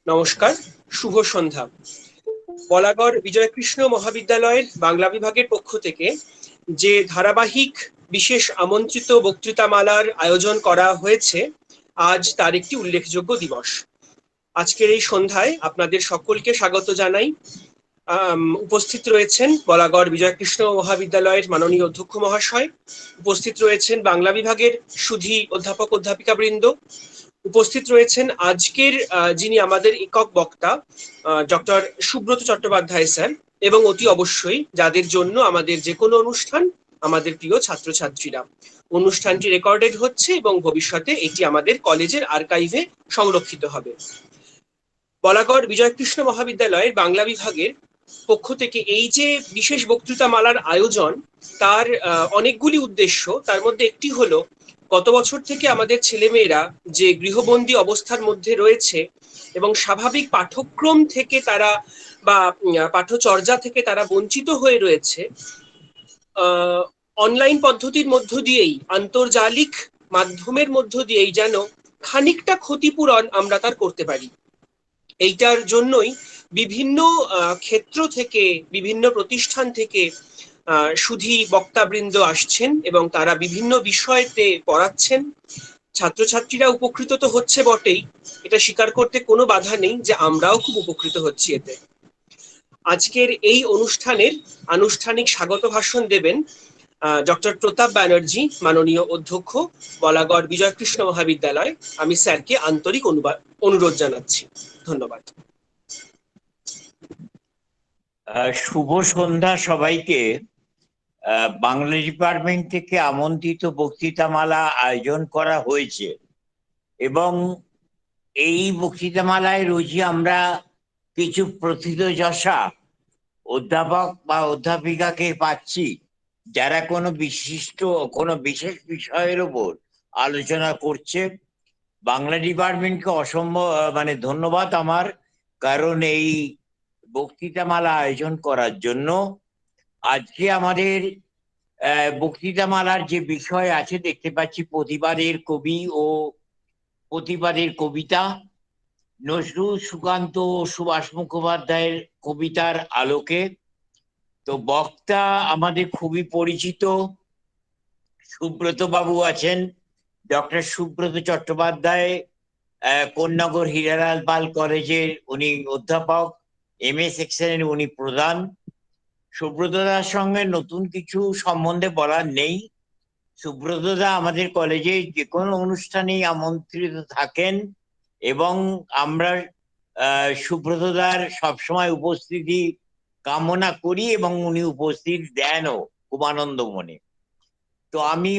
নমস্কার, শুভ সন্ধ্যা। বলাগড় বিজয়কৃষ্ণ মহাবিদ্যালয়ের বাংলা বিভাগের পক্ষ থেকে যে ধারাবাহিক বিশেষ আমন্ত্রিত বক্তৃতামালার আয়োজন করা হয়েছে, আজ তার একটি উল্লেখযোগ্য দিবস। আজকের এই সন্ধ্যায় আপনাদের সকলকে স্বাগত জানাই। উপস্থিত রয়েছেন বলাগড় বিজয়কৃষ্ণ মহাবিদ্যালয়ের মাননীয় অধ্যক্ষ মহাশয়, উপস্থিত রয়েছেন বাংলা বিভাগের সুধী অধ্যাপক অধ্যাপিকা বৃন্দ, উপস্থিত রয়েছেন আজকের যিনি আমাদের একক বক্তা ডক্টর সুব্রত চট্টোপাধ্যায় স্যার, এবং অতি অবশ্যই যাদের জন্য আমাদের যে কোনো অনুষ্ঠান আমাদের প্রিয় ছাত্রছাত্রীরা। অনুষ্ঠানটি রেকর্ডেড হচ্ছে এবং ভবিষ্যতে এটি আমাদের কলেজের আর্কাইভে সংরক্ষিত হবে। বলাগড় বিজয়কৃষ্ণ মহাবিদ্যালয়ের বাংলা বিভাগের পক্ষ থেকে এই যে বিশেষ বক্তৃতামালার আয়োজন, তার অনেকগুলি উদ্দেশ্য। তার মধ্যে একটি হলো, গত বছর থেকে আমাদের ছেলেমেয়েরা যে গৃহবন্দী অবস্থার মধ্যে রয়েছে এবং স্বাভাবিক পাঠ্যক্রম থেকে তারা বা পাঠচর্যা থেকে তারা বঞ্চিত হয়ে রয়েছে, অনলাইন পদ্ধতির মধ্য দিয়েই, আন্তর্জালিক মাধ্যমের মধ্য দিয়েই যেন খানিকটা ক্ষতিপূরণ আমরা তার করতে পারি। এইটার জন্যই বিভিন্ন ক্ষেত্র থেকে, বিভিন্ন প্রতিষ্ঠান থেকে সুধী বক্তাবৃন্দ আসছেন এবং তারা বিভিন্ন বিষয়তে পড়াচ্ছেন। ছাত্রছাত্রীরা উপকৃত তো হচ্ছে বটেই, এটা স্বীকার করতে কোনো বাধা নেই যে আমরাও খুব উপকৃত হচ্ছি এতে। আজকের এই অনুষ্ঠানের আনুষ্ঠানিক স্বাগত ভাষণ দেবেন ডক্টর প্রতাপ ব্যানার্জি, মাননীয় অধ্যক্ষ, বলাগড় বিজয়কৃষ্ণ মহাবিদ্যালয়। আমি স্যারকে আন্তরিক অনুরোধ জানাচ্ছি। ধন্যবাদ। শুভ সন্ধ্যা সবাইকে। বাংলা ডিপার্টমেন্ট থেকে আমন্ত্রিত বক্তৃতামালা আয়োজন করা হয়েছে এবং এই বক্তৃতামালায় রোজই আমরা কিছু প্রথিতযশা অধ্যাপক বা অধ্যাপিকাকে পাচ্ছি, যারা কোনো বিশেষ বিষয়ের উপর আলোচনা করছে। বাংলা ডিপার্টমেন্টকে অসম্ভব ধন্যবাদ আমার, কারণ এই বক্তৃতামালা আয়োজন করার জন্য। আজকে আমাদের বক্তৃতামালার যে বিষয় আছে, দেখতে পাচ্ছি প্রতিবাদের কবি ও প্রতিবাদের কবিতা, নজরুল, সুকান্ত ও সুভাষ মুখোপাধ্যায়ের কবিতার আলোকে। তো বক্তা আমাদের খুবই পরিচিত সুব্রত বাবু আছেন, ডক্টর সুব্রত চট্টোপাধ্যায়, কোন্নগর হীরালাল পাল কলেজের উনি অধ্যাপক, MA সেকশনের উনি প্রধান। সুব্রতদার সঙ্গে নতুন কিছু সম্বন্ধে বলার নেই। সুব্রতদা আমাদের কলেজে যে কোনো অনুষ্ঠানেই আমন্ত্রিত থাকেন এবং আমরা সুব্রতদার সবসময় উপস্থিতি কামনা করি এবং উনি উপস্থিত দেনও খুব আনন্দ মনে। তো আমি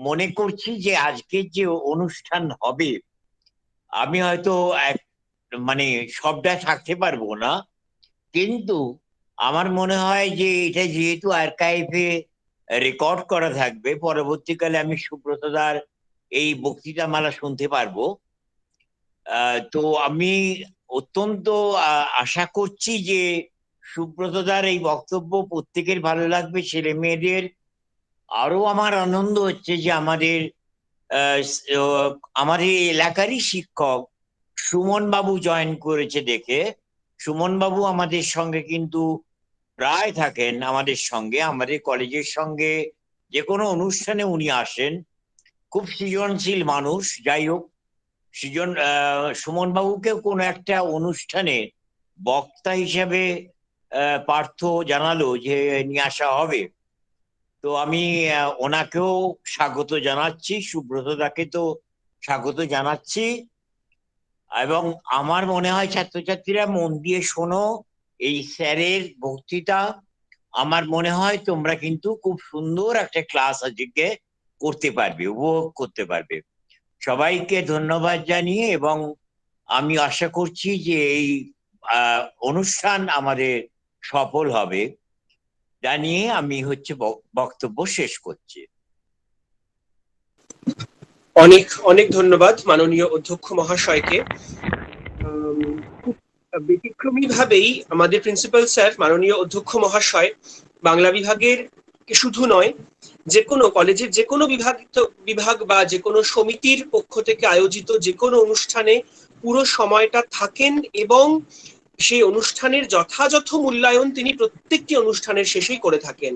মনে করছি যে আজকের যে অনুষ্ঠান হবে, আমি হয়তো সবটা থাকতে পারবো না, কিন্তু আমার মনে হয় যে এটা যেহেতু আর্কাইভে রেকর্ড করা থাকবে, পরবর্তীকালে আমি সুব্রতদার এই বক্তৃতামালা শুনতে পারবো। তো আমি অত্যন্ত আশা করছি যে সুব্রতদার এই বক্তব্য প্রত্যেকের ভালো লাগবে, ছেলে মেয়েদের। আরো আমার আনন্দ হচ্ছে যে আমাদের এলাকারই শিক্ষক সুমন বাবু জয়েন করেছে দেখে। সুমন বাবু আমাদের সঙ্গে কিন্তু প্রায় থাকেন, আমাদের সঙ্গে, আমাদের কলেজের সঙ্গে যে কোনো অনুষ্ঠানে উনি আসেন। খুব সৃজনশীল মানুষ। যাই হোক, সুমন বাবুকেও কোনো একটা অনুষ্ঠানে বক্তা হিসেবে পার্থ জানালো যে নিয়ে আসা হবে। তো আমি ওনাকেও স্বাগত জানাচ্ছি, সুব্রতদাকে তো স্বাগত জানাচ্ছি। এবং আমার মনে হয় ছাত্রছাত্রীরা মন দিয়ে শোনো এই স্যারের বক্তৃতা। আমার মনে হয় তোমরা কিন্তু খুব সুন্দর একটা ক্লাস আজকে করতে পারবে, উপভোগ করতে পারবে। সবাইকে ধন্যবাদ জানিয়ে, এবং আমি আশা করছি যে এই অনুষ্ঠান আমাদের সফল হবে জানিয়ে আমি বক্তব্য শেষ করছি। অনেক অনেক ধন্যবাদ মাননীয় অধ্যক্ষ মহাশয়কে। ব্যতিক্রমী ভাবেই আমাদের প্রিন্সিপাল স্যার, মাননীয় অধ্যক্ষ মহাশয়, বাংলা বিভাগের শুধু নয়, যে কোনো কলেজের যে কোনো বিভাগ বা যে কোনো সমিতির পক্ষ থেকে আয়োজিত যে কোনো অনুষ্ঠানে পুরো সময়টা থাকেন এবং সেই অনুষ্ঠানের যথাযথ মূল্যায়ন তিনি প্রত্যেকটি অনুষ্ঠানের শেষেই করে থাকেন।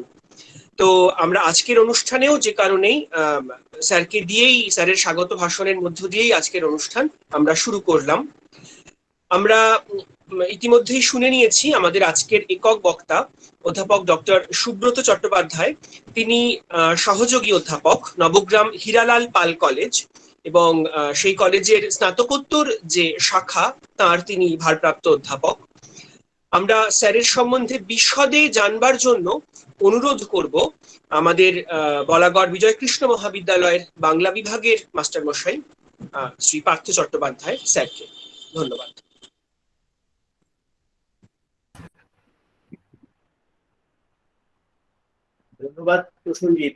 তো আমরা আজকের অনুষ্ঠানেও যে কারণেই স্যারকে দিয়েই, স্যারের স্বাগত ভাষণের মধ্য দিয়েই আজকের অনুষ্ঠান আমরা শুরু করলাম। আমরা ইতিমধ্যেই শুনে নিয়েছি আমাদের আজকের একক বক্তা অধ্যাপক ডক্টর সুব্রত চট্টোপাধ্যায়। তিনি সহযোগী অধ্যাপক, নবগ্রাম হীরালাল পাল কলেজ, এবং সেই কলেজের স্নাতকোত্তর যে শাখা তার তিনি ভারপ্রাপ্ত অধ্যাপক। আমরা স্যারের সম্বন্ধে বিশদে জানবার জন্য অনুরোধ করব আমাদের বলাগড় বিজয়কৃষ্ণ মহাবিদ্যালয়ের বাংলা বিভাগের মাস্টারমশাই শ্রী পার্থ চট্টোপাধ্যায় স্যারকে। ধন্যবাদ। ধন্যবাদ প্রসঞ্জিৎ।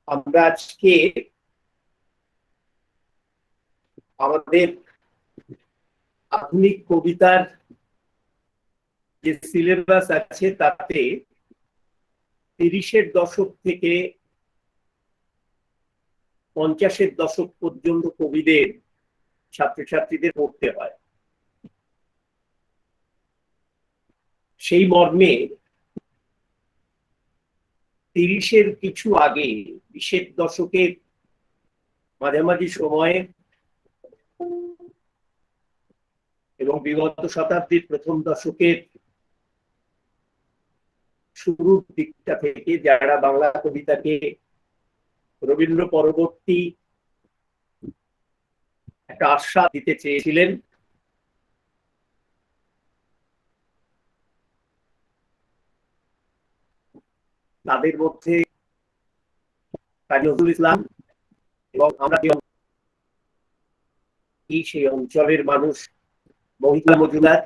আমরা আজকে আমাদের আধুনিক কবিতার যে সিলেবাস আছে তাতে 30-এর দশক থেকে 50-এর দশক পর্যন্ত কবিদের ছাত্রছাত্রীদের পড়তে হয়। সেই মর্মে 30-এর কিছু আগে 20-এর দশকের মাঝামাঝি সময়ে এবং বিগত শতাব্দীর প্রথম দশকের শুরুর দিকটা থেকে যারা বাংলা কবিতাকে রবীন্দ্র পরবর্তী একটা আশ্বাস দিতে চেয়েছিলেন, তাদের মধ্যে কাজী নজরুল ইসলাম এবং আমরা সেই অঞ্চলের মানুষ মহিলা মজুমদার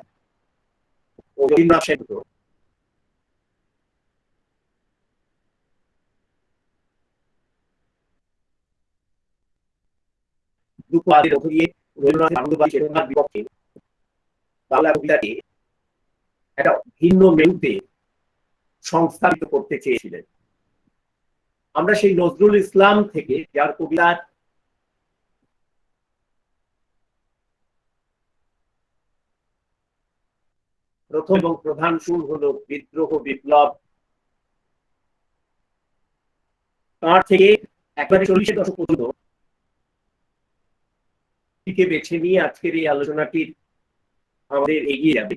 ও রবীন্দ্রনাথ সেন বিপক্ষে বাংলা কবিতাকে একটা ভিন্ন মেরুতে সংস্থাপিত করতে চেয়েছিলেন। আমরা সেই নজরুল ইসলাম থেকে, যার কবিতার প্রথম এবং প্রধান সুর হলো বিদ্রোহ বিপ্লব, তার থেকে একেবারে 40-এর দশক পর্যন্ত বেছে নিয়ে আজকের এই আলোচনাটির আমাদের এগিয়ে যাবে।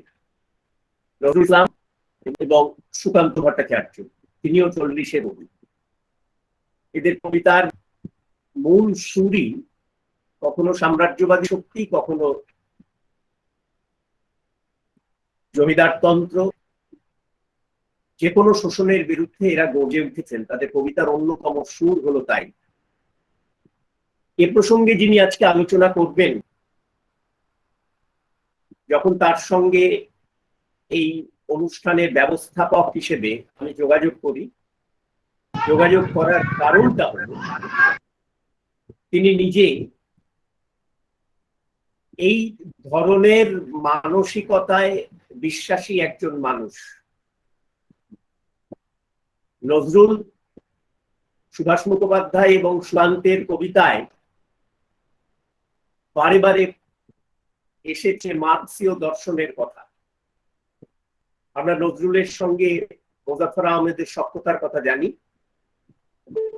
নজরুল ইসলাম এবং সুকান্ত ভট্টাচার্য, তিনিও 40-এর কবি। এদের কবিতার মূল সুরই কখনো সাম্রাজ্যবাদী শক্তি, কখনো জমিদারতন্ত্র, যে কোনো শোষণের বিরুদ্ধে এরা গর্জে উঠেছেন। তাদের কবিতার অন্যতম সুর হলো তাই। এ প্রসঙ্গে যিনি আজকে আলোচনা করবেন, যখন তার সঙ্গে এই অনুষ্ঠানের ব্যবস্থাপক হিসেবে আমি যোগাযোগ করি, যোগাযোগ করার কারণটা হলো তিনি নিজে এই ধরনের মানসিকতায় বিশ্বাসী একজন মানুষ। নজরুল, সুভাষ মুখোপাধ্যায় এবং সুকান্তের কবিতায় বারে বারে এসেছে মার্ক্সীয় দর্শনের কথা। আমরা নজরুলের সঙ্গে মোজাফফর আহমেদের সখ্যতার কথা জানি।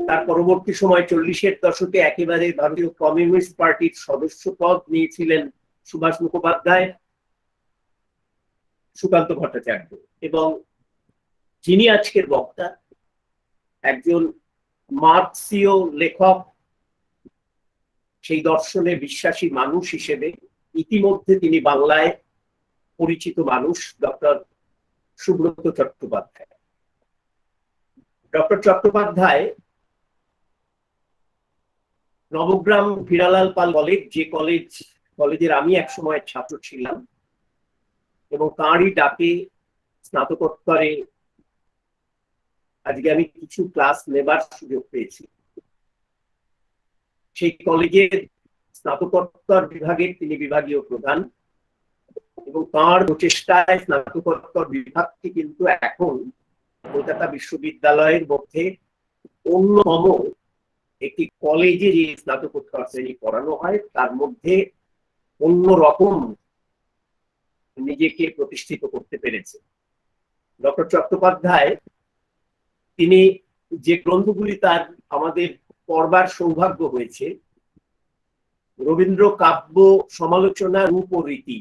তার পরবর্তী সময় 40-এর দশকে একেবারে ভারতীয় কমিউনিস্ট পার্টির সদস্য পদ নিয়েছিলেন সুভাষ মুখোপাধ্যায়, সুকান্ত ভট্টাচার্য, এবং যিনি আজকের বক্তা একজন মার্ক্সীয় লেখক, সেই দর্শনে বিশ্বাসী মানুষ হিসেবে ইতিমধ্যে তিনি বাংলায় পরিচিত মানুষ, ডক্টর সুব্রত চট্টোপাধ্যায়। ডক্টর চট্টোপাধ্যায় নবগ্রাম হীরালাল পাল কলেজ, যে কলেজের আমি একসময় ছাত্র ছিলাম, এবং তাঁরই ডাকে স্নাতকোত্তরে আজকে আমি কিছু ক্লাস নেবার সুযোগ পেয়েছি। সেই কলেজের স্নাতকোত্তর বিভাগের তিনি বিভাগীয় প্রধান, এবং তাঁর প্রচেষ্টায় স্নাতকোত্তর বিভাগটি কিন্তু এখন কলকাতা বিশ্ববিদ্যালয়ের মধ্যে অন্যতম একটি কলেজে যে স্নাতকোত্তর শ্রেণী পড়ানো হয় তার মধ্যে অন্যরকম নিজেকে প্রতিষ্ঠিত করতে পেরেছে। ডক্টর চট্টোপাধ্যায় তিনি যে গ্রন্থগুলি তার আমাদের পড়বার সৌভাগ্য হয়েছে, রবীন্দ্র কাব্য সমালোচনা রূপ ও রীতি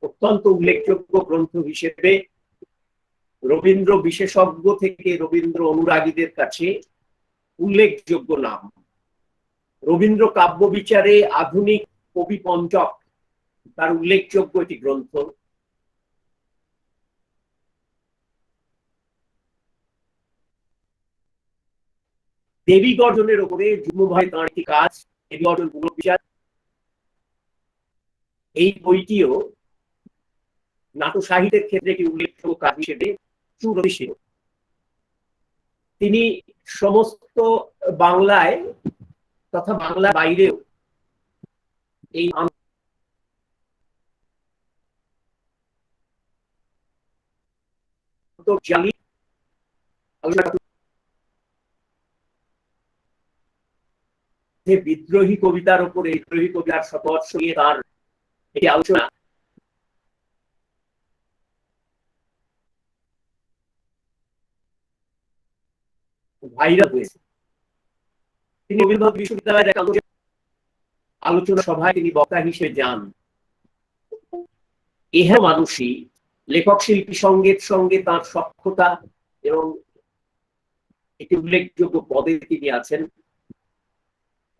অত্যন্ত উল্লেখযোগ্য গ্রন্থ হিসেবে রবীন্দ্র বিশেষজ্ঞ থেকে রবীন্দ্র অনুরাগীদের কাছে উল্লেখযোগ্য নাম। রবীন্দ্র কাব্য বিচারে আধুনিক কবি পঞ্চক তার উল্লেখযোগ্য একটি গ্রন্থ। দেবী গর্জনের উপরে যুগ্মভাবে তাঁর একটি কাজ, দেবী গর্জন পুনর্বিচার, এই বইটিও নাটক সাহিত্যের ক্ষেত্রে একটি উল্লেখযোগ্য কাজ হিসেবে সুপ্রতিষ্ঠিত। তিনি সমস্ত বাংলায় তথা বাংলা বাইরেও এই বিদ্রোহী কবিতার উপরে বিদ্রোহী কবিতার শতবর্ষ নিয়ে তার একটি আলোচনা ভাইরাল হয়েছে। তিনি রবীন্দ্রনাথ বিশ্ববিদ্যালয়ের এক আলোচনা সভায় তিনি বক্তা হিসেবে যান। এহ মানুষই লেখক শিল্পী সঙ্গের সঙ্গে তার সক্ষতা এবং একটি উল্লেখযোগ্য পদে তিনি আছেন।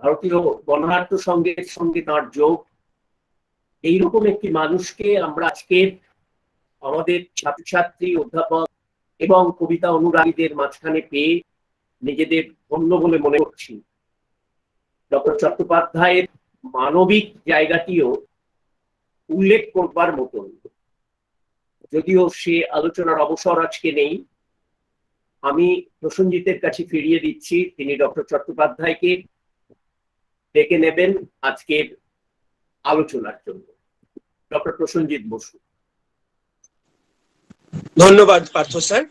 ভারতীয় গণনাট্য সঙ্গের সঙ্গে তার যোগ, এইরকম একটি মানুষকে আমরা আজকে আমাদের ছাত্রছাত্রী, অধ্যাপক এবং কবিতা অনুরাগীদের মাঝখানে পেয়ে নিজেদের ধন্য বলে মনে করছি। ডক্টর চট্টোপাধ্যায়ের মানবিক জায়গাটিও উল্লেখ করবার মতন, যদিও সে আলোচনার অবসর আজকে নেই। আমি প্রসেনজিতের কাছে ফিরিয়ে দিচ্ছি, তিনি ডক্টর চট্টোপাধ্যায়কে ডেকে নেবেন আজকের আলোচনার জন্য। ডক্টর প্রসেনজিৎ বসু। ধন্যবাদ পার্থ স্যার।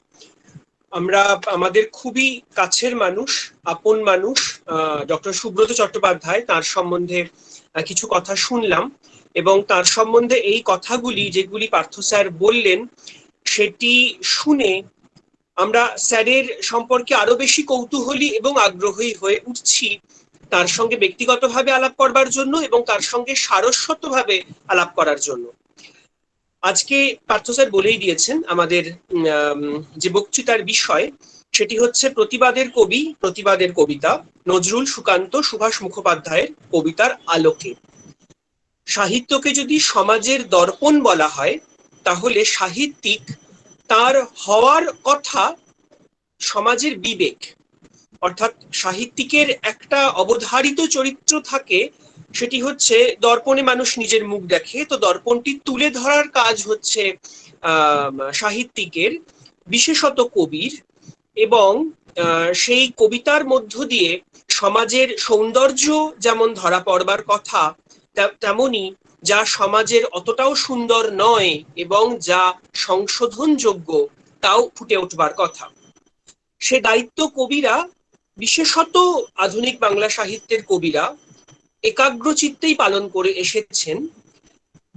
আমরা আমাদের খুবই কাছের মানুষ, আপন মানুষ ডক্টর সুব্রত চট্টোপাধ্যায়, তার সম্বন্ধে কিছু কথা শুনলাম এবং তার সম্বন্ধে এই কথাগুলি যেগুলি পার্থ স্যার বললেন সেটি শুনে আমরা স্যারের সম্পর্কে আরো বেশি কৌতূহলী এবং আগ্রহী হয়ে উঠছি তার সঙ্গে ব্যক্তিগতভাবে আলাপ করবার জন্য এবং তার সঙ্গে সারস্বতভাবে আলাপ করার জন্য। আজকে পার্থ স্যার বলেই দিয়েছেন আমাদের যে বক্তৃতার বিষয় সেটি হচ্ছে প্রতিবাদের কবি, প্রতিবাদের কবিতা, নজরুল, সুকান্ত, সুভাষ মুখোপাধ্যায়ের কবিতার আলোকে। সাহিত্যকে যদি সমাজের দর্পণ বলা হয় তাহলে সাহিত্যিক তার হওয়ার কথা সমাজের বিবেক, অর্থাৎ সাহিত্যিকের একটা অবধারিত চরিত্র থাকে, সেটি হচ্ছে দর্পণে মানুষ নিজের মুখ দেখে, তো দর্পণটি তুলে ধরার কাজ হচ্ছে সাহিত্যিকের, বিশেষত কবির, এবং সেই কবিতার মধ্য দিয়ে সমাজের সৌন্দর্য যেমন ধরা পড়বার কথা, তেমনি যা সমাজের অতটাও সুন্দর নয় এবং যা সংশোধনযোগ্য তাও ফুটে উঠবার কথা। সে দায়িত্ব কবিরা, বিশেষত আধুনিক বাংলা সাহিত্যের কবিরা একাগ্রচিত্তেই পালন করে এসেছেন।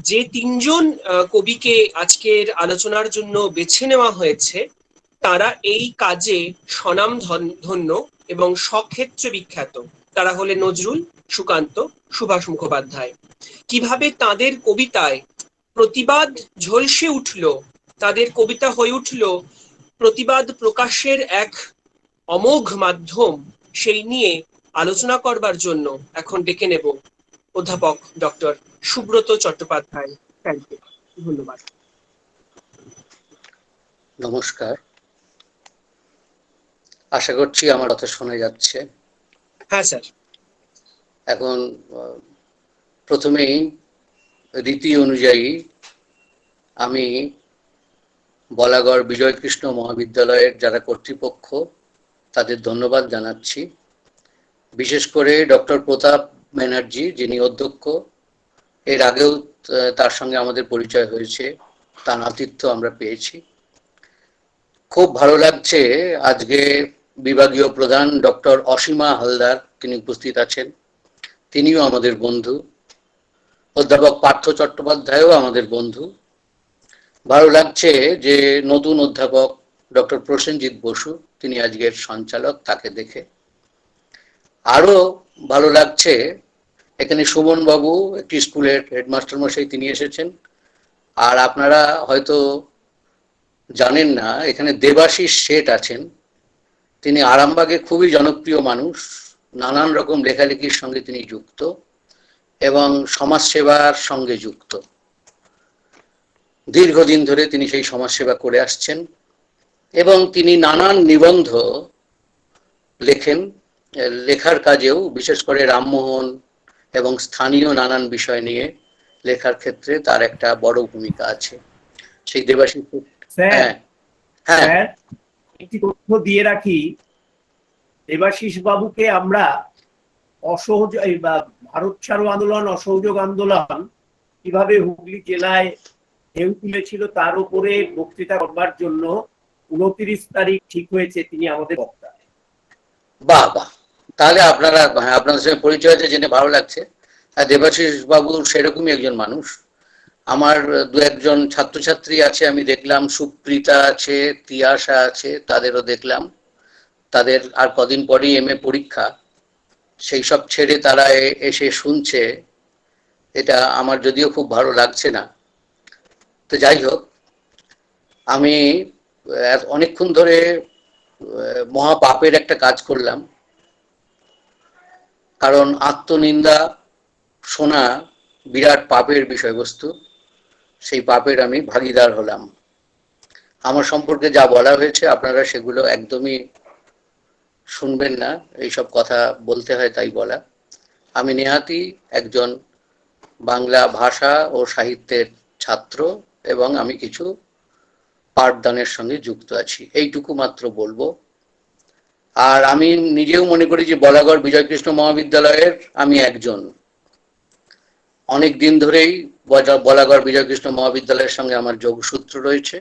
যে তিনজন কবিকে আজকের আলোচনার জন্য বেছে নেওয়া হয়েছে তারা এই কাজে স্বনামধন্য এবং স্বক্ষেত্রে বিখ্যাত। তারা হলেন নজরুল, সুকান্ত, সুভাষ মুখোপাধ্যায়। কিভাবে তাদের কবিতায় প্রতিবাদ ঝলসে উঠল, তাদের কবিতা হয়ে উঠল প্রতিবাদ প্রকাশের এক অমোঘ মাধ্যম, সেই নিয়ে আলোচনা করবার জন্য এখন ডেকে নেব অধ্যাপক ডক্টর সুব্রত চট্টোপাধ্যায়। ধন্যবাদ। নমস্কার, আশা করছি আমার কথা শোনা যাচ্ছে। হ্যাঁ স্যার। এখন প্রথমেই রীতি অনুযায়ী আমি বলাগড় বিজয়কৃষ্ণ মহাবিদ্যালয়ের যারা কর্তৃপক্ষ তাদের ধন্যবাদ জানাচ্ছি। বিশেষ করে ডক্টর প্রতাপ ব্যানার্জি, যিনি অধ্যক্ষ, এর আগেও তার সঙ্গে আমাদের পরিচয় হয়েছে, তার আতিথ্য আমরা পেয়েছি। খুব ভালো লাগছে আজকে বিভাগীয় প্রধান ডক্টর অসীমা হালদার তিনি উপস্থিত আছেন, তিনিও আমাদের বন্ধু। অধ্যাপক পার্থ চট্টোপাধ্যায়ও আমাদের বন্ধু। ভালো লাগছে যে নতুন অধ্যাপক ডক্টর প্রসেনজিৎ বসু তিনি আজকের সঞ্চালক, তাকে দেখে আরো ভালো লাগছে। এখানে সুমন বাবু একটি স্কুলের হেডমাস্টার মশাই তিনি এসেছেন। আর আপনারা হয়তো জানেন না, এখানে দেবাশিস শেঠ আছেন, তিনি আরামবাগে খুবই জনপ্রিয় মানুষ, নানান রকম লেখালেখির সঙ্গে তিনি যুক্ত এবং সমাজসেবার সঙ্গে যুক্ত। দীর্ঘদিন ধরে তিনি সেই সমাজসেবা করে আসছেন এবং তিনি নানান নিবন্ধ লেখেন। লেখার কাজেও বিশেষ করে রামমোহন এবং স্থানীয় নানান বিষয় নিয়ে লেখার ক্ষেত্রে তার একটা বড় ভূমিকা আছে। সেই দেবাশিস স্যার, স্যার একটি তথ্য দিয়ে রাখি, দেবাশিস বাবুকে আমরা অসহযোগ বা ভারত ছাড়ো আন্দোলন, অসহযোগ আন্দোলন কিভাবে হুগলি জেলায় ঢেউ তুলেছিল তার উপরে বক্তৃতা করবার জন্য 29 তারিখ ঠিক হয়েছে, তিনি আমাদের বক্তা। বাহ বাহ, তাহলে আপনাদের সঙ্গে পরিচয় হয়েছে জেনে ভালো লাগছে। দেবাশিস বাবু সেরকমই একজন মানুষ। আমার দু একজন ছাত্রছাত্রী আছে, আমি দেখলাম, সুপ্রীতা আছে, তিয়াশা আছে, তাদেরও দেখলাম। তাদের আর কদিন পরেই MA পরীক্ষা, সেই সব ছেড়ে তারা এসে শুনছে, এটা আমার যদিও খুব ভালো লাগছে না। তো যাই হোক, আমি অনেকক্ষণ ধরে মহাপাপের একটা কাজ করলাম, কারণ আত্মনিন্দা শোনা বিরাট পাপের বিষয়বস্তু। সেই পাপের আমি ভাগীদার হলাম। আমার সম্পর্কে যা বলা হয়েছে আপনারা সেগুলো একদমই শুনবেন না, এইসব কথা বলতে হয় তাই বলা। আমি নেহাতি একজন বাংলা ভাষা ও সাহিত্যের ছাত্র এবং আমি কিছু পাঠদানের সঙ্গে যুক্ত আছি, এইটুকু মাত্র বলবো। আর আমি নিজেও মনে করি যে বলাগড় বিজয়কৃষ্ণ মহাবিদ্যালয়ের আমি একজন, অনেক দিন ধরেই বলাগড় বিজয়কৃষ্ণ মহাবিদ্যালয়ের সঙ্গে আমার যোগসূত্র রয়েছে।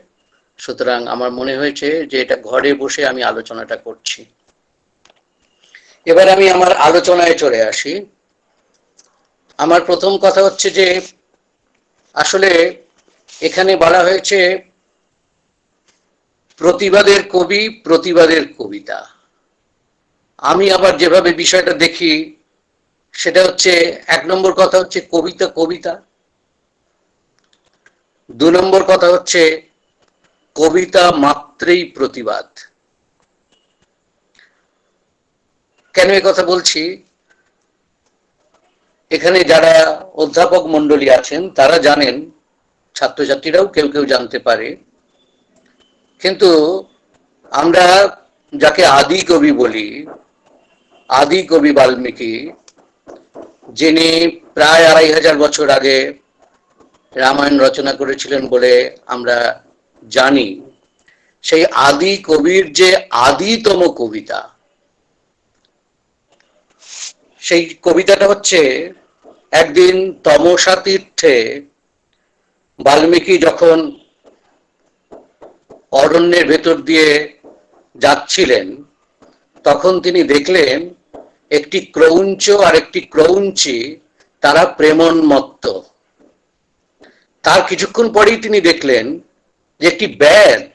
সুতরাং আমার মনে হয়েছে যে এটা ঘরে বসে আমি আলোচনাটা করছি। এবার আমি আমার আলোচনায় চলে আসি। আমার প্রথম কথা হচ্ছে যে আসলে এখানে বলা হয়েছে প্রতিবাদের কবি, প্রতিবাদের কবিতা। আমি আবার যেভাবে বিষয়টা দেখি সেটা হচ্ছে, 1 নম্বর কথা হচ্ছে কবিতা কবিতা, 2 নম্বর কথা হচ্ছে কবিতা মাত্রেই প্রতিবাদ। কেন এ কথা বলছি? এখানে যারা অধ্যাপক মণ্ডলী আছেন তারা জানেন, ছাত্রছাত্রীরাও কেউ কেউ জানতে পারে, কিন্তু আমরা যাকে আদি কবি বলি, আদি কবি বাল্মীকি, যিনি প্রায় 2500 বছর আগে রামায়ণ রচনা করেছিলেন বলে আমরা জানি, সেই আদি কবির যে আদিতম কবিতা, সেই কবিতাটা হচ্ছে, একদিন তমসা তীর্থে বাল্মীকি যখন অরণ্যের ভেতর দিয়ে যাচ্ছিলেন, তখন তিনি দেখলেন একটি ক্রৌঞ্চ আর একটি ক্রৌঞ্চি তারা প্রেমোন্মত্ত। তার কিছুক্ষণ পরেই তিনি দেখলেন যে একটি ব্যাধ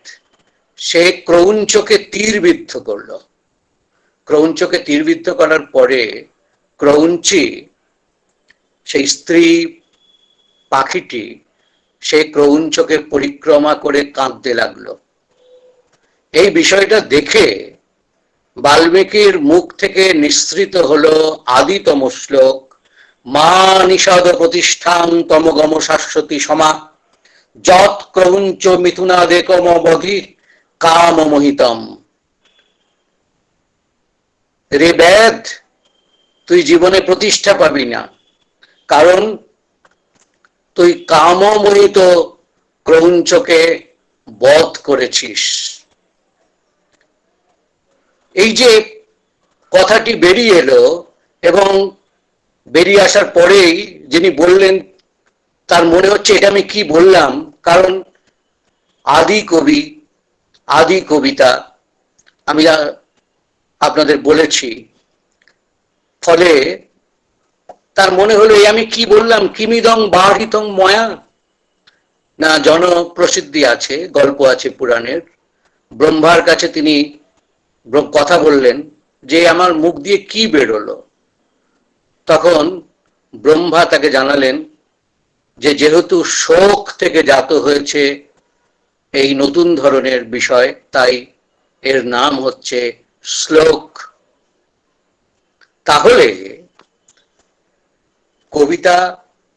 সে ক্রৌঞ্চকে তীরবিদ্ধ করল। ক্রৌঞ্চকে তীরবিদ্ধ করার পরে ক্রৌঞ্চি, সেই স্ত্রী পাখিটি, সেই ক্রৌঞ্চকে পরিক্রমা করে কাঁদতে লাগলো। এই বিষয়টা দেখে বাল্মীকির মুখ থেকে নিঃসৃত হলো আদিতম শ্লোক, মা নিষাদ প্রতিষ্ঠান তমগম শাশ্বতী সমা যৎ ক্রৌঞ্চ মিথুনাদেকম বধি কাম মোহিতম। রে ব্যাধ, তুই জীবনে প্রতিষ্ঠা পাবি না, কারণ তুই কামমোহিত ক্রৌঞ্চকে বধ করেছিস। এই যে কথাটি বেরিয়ে এলো, এবং বেরিয়ে আসার পরেই যিনি বললেন তার মনে হচ্ছে এটা আমি কি বললাম, কারণ আদি কবি, আদি কবিতা, আমি আপনাদের বলেছি, ফলে তার মনে হলো এই আমি কি বললাম, কিমিদং বাহিতং ময়া, না জনপ্রসিদ্ধি আছে, গল্প আছে পুরাণের, ব্রহ্মার কাছে তিনি কথা বললেন যে আমার মুখ দিয়ে কি বেরোলো। তখন ব্রহ্মা তাকে জানালেন যে যেহেতু শোক থেকে জাত হয়েছে এই নতুন ধরনের বিষয়, তাই এর নাম হচ্ছে শ্লোক। তাহলে কবিতা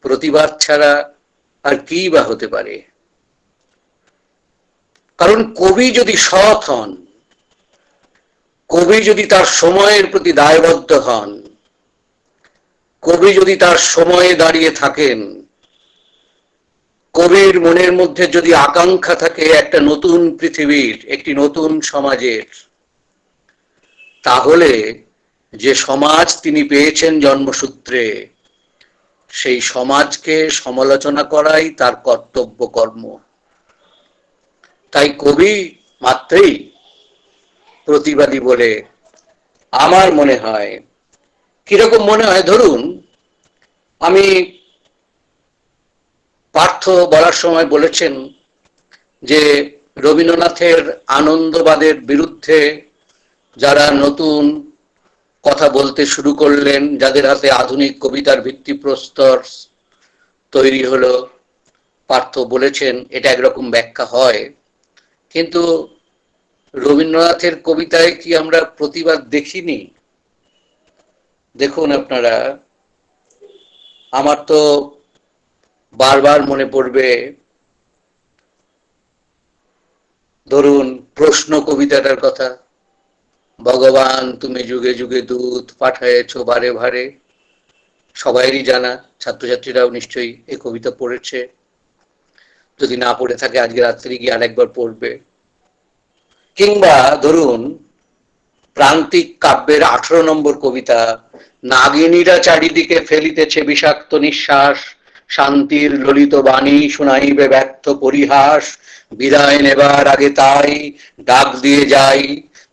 প্রতিবাদ ছাড়া আর কি বা হতে পারে? কারণ কবি যদি সৎ হন, কবি যদি তার সময়ের প্রতি দায়বদ্ধ হন, কবি যদি তার সময়ে দাঁড়িয়ে থাকেন, কবির মনের মধ্যে যদি আকাঙ্ক্ষা থাকে একটা নতুন পৃথিবীর, একটি নতুন সমাজের, তাহলে যে সমাজ তিনি পেয়েছেন জন্মসূত্রে, সেই সমাজকে সমালোচনা করাই তার কর্তব্য কর্ম। তাই কবি মাত্রেই প্রতিবাদী বলে আমার মনে হয়। কিরকম মনে হয়? ধরুন, আমি পার্থ বলার সময় বলেছেন যে রবীন্দ্রনাথের আনন্দবাদের বিরুদ্ধে যারা নতুন কথা বলতে শুরু করলেন, যাদের হাতে আধুনিক কবিতার ভিত্তিপ্রস্তর তৈরি হলো, পার্থ বলেছেন এটা একরকম ব্যাখ্যা হয়, কিন্তু রবীন্দ্রনাথের কবিতায় কি আমরা প্রতিবাদ দেখিনি? দেখুন আপনারা, আমার তো বারবার মনে পড়বে, ধরুন প্রশ্ন কবিতাটার কথা, ভগবান তুমি যুগে যুগে দূত পাঠায়েছ বারে ভারে, সবাইরই জানা, ছাত্রছাত্রীরাও নিশ্চয়ই এই কবিতা পড়েছে, যদি না পড়ে থাকে আজকে রাত্রি গিয়ে আরেকবার পড়বে। কিংবা ধরুন প্রান্তিক কাব্যের 18 নম্বর কবিতা, নাগিনীরা চারিদিকে ফেলিতেছে বিষাক্ত নিঃশ্বাস, শান্তির ললিত বাণী শুনাইবে ব্যর্থ পরিহাস, বিদায় নেবার আগে তাই ডাক দিয়ে যাই,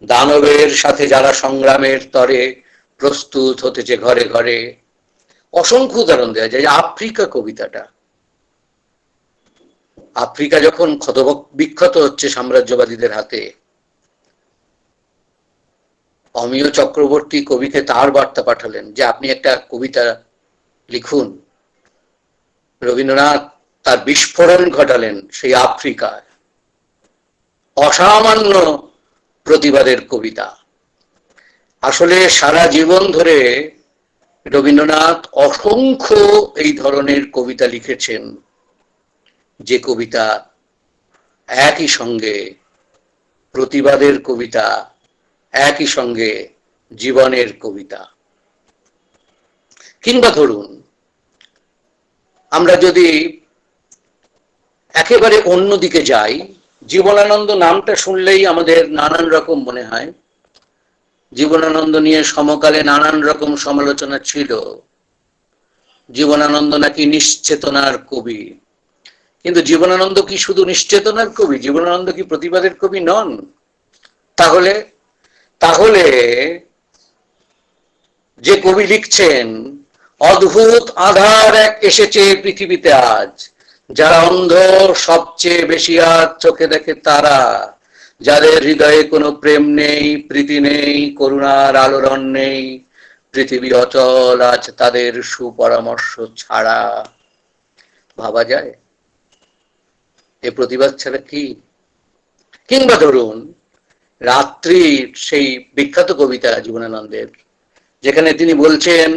দানবের সাথে যারা সংগ্রামের তরে প্রস্তুত হতেছে ঘরে ঘরে। অসংখ্য উদাহরণ দেওয়া যায়। আফ্রিকা কবিতাটা, আফ্রিকা যখন ক্ষতবিক্ষত হচ্ছে সাম্রাজ্যবাদীদের হাতে, অমিয় চক্রবর্তী কবিকে তার বার্তা পাঠালেন যে আপনি একটা কবিতা লিখুন। রবীন্দ্রনাথ তার বিস্ফোরণ ঘটালেন সেই আফ্রিকায়, অসামান্য প্রতিবাদের কবিতা। আসলে সারা জীবন ধরে রবীন্দ্রনাথ অসংখ্য এই ধরনের কবিতা লিখেছেন, যে কবিতা একই সঙ্গে প্রতিবাদের কবিতা, একই সঙ্গে জীবনের কবিতা। কিংবা ধরুন আমরা যদি একেবারে অন্যদিকে যাই, জীবনানন্দ নামটা শুনলেই আমাদের নানান রকম মনে হয়। জীবনানন্দ নিয়ে সমকালে নানান রকম সমালোচনা ছিল। জীবনানন্দ নাকি নিশ্চেতনার কবি, কিন্তু জীবনানন্দ কি শুধু নিশ্চেতনার কবি? জীবনানন্দ কি প্রতিবাদের কবি নন? তাহলে যে কবি লিখছেন অদ্ভুত আধার এক এসেছে পৃথিবীতে আজ, যারা অন্ধ সবচেয়ে বেশি আজ চোখে দেখে তারা, যাদের হৃদয়ে কোনো প্রেম নেই, প্রীতি নেই, করুণার আলোড়ন নেই, পৃথিবী অচল আজ তাদের সুপরামর্শ ছাড়া। ভাবা যায় এ প্রতিবাদ ছাড়া কি? কিংবা ধরুন রাত্রির সেই বিখ্যাত কবিতা জীবনানন্দের, যেখানে তিনি বলছেন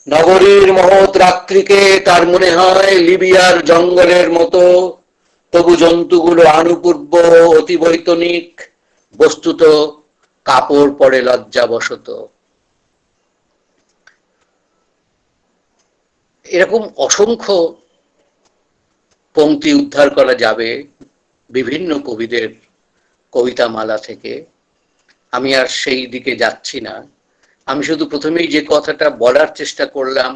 নগরীর মহৎ রাত্রিকে তার মনে হয় লিবিয়ার জঙ্গলের মতো, তবু জন্তুগুলো আনুপূর্ব অতি বৈতনিক, বস্তুত কাপড় পরে লজ্জাবশত। এরকম অসংখ্য পংক্তি উদ্ধার করা যাবে বিভিন্ন কবিদের কবিতা মালা থেকে। আমি আর সেই দিকে যাচ্ছি না। আমি শুধু প্রথমেই যে কথাটা বলার চেষ্টা করলাম,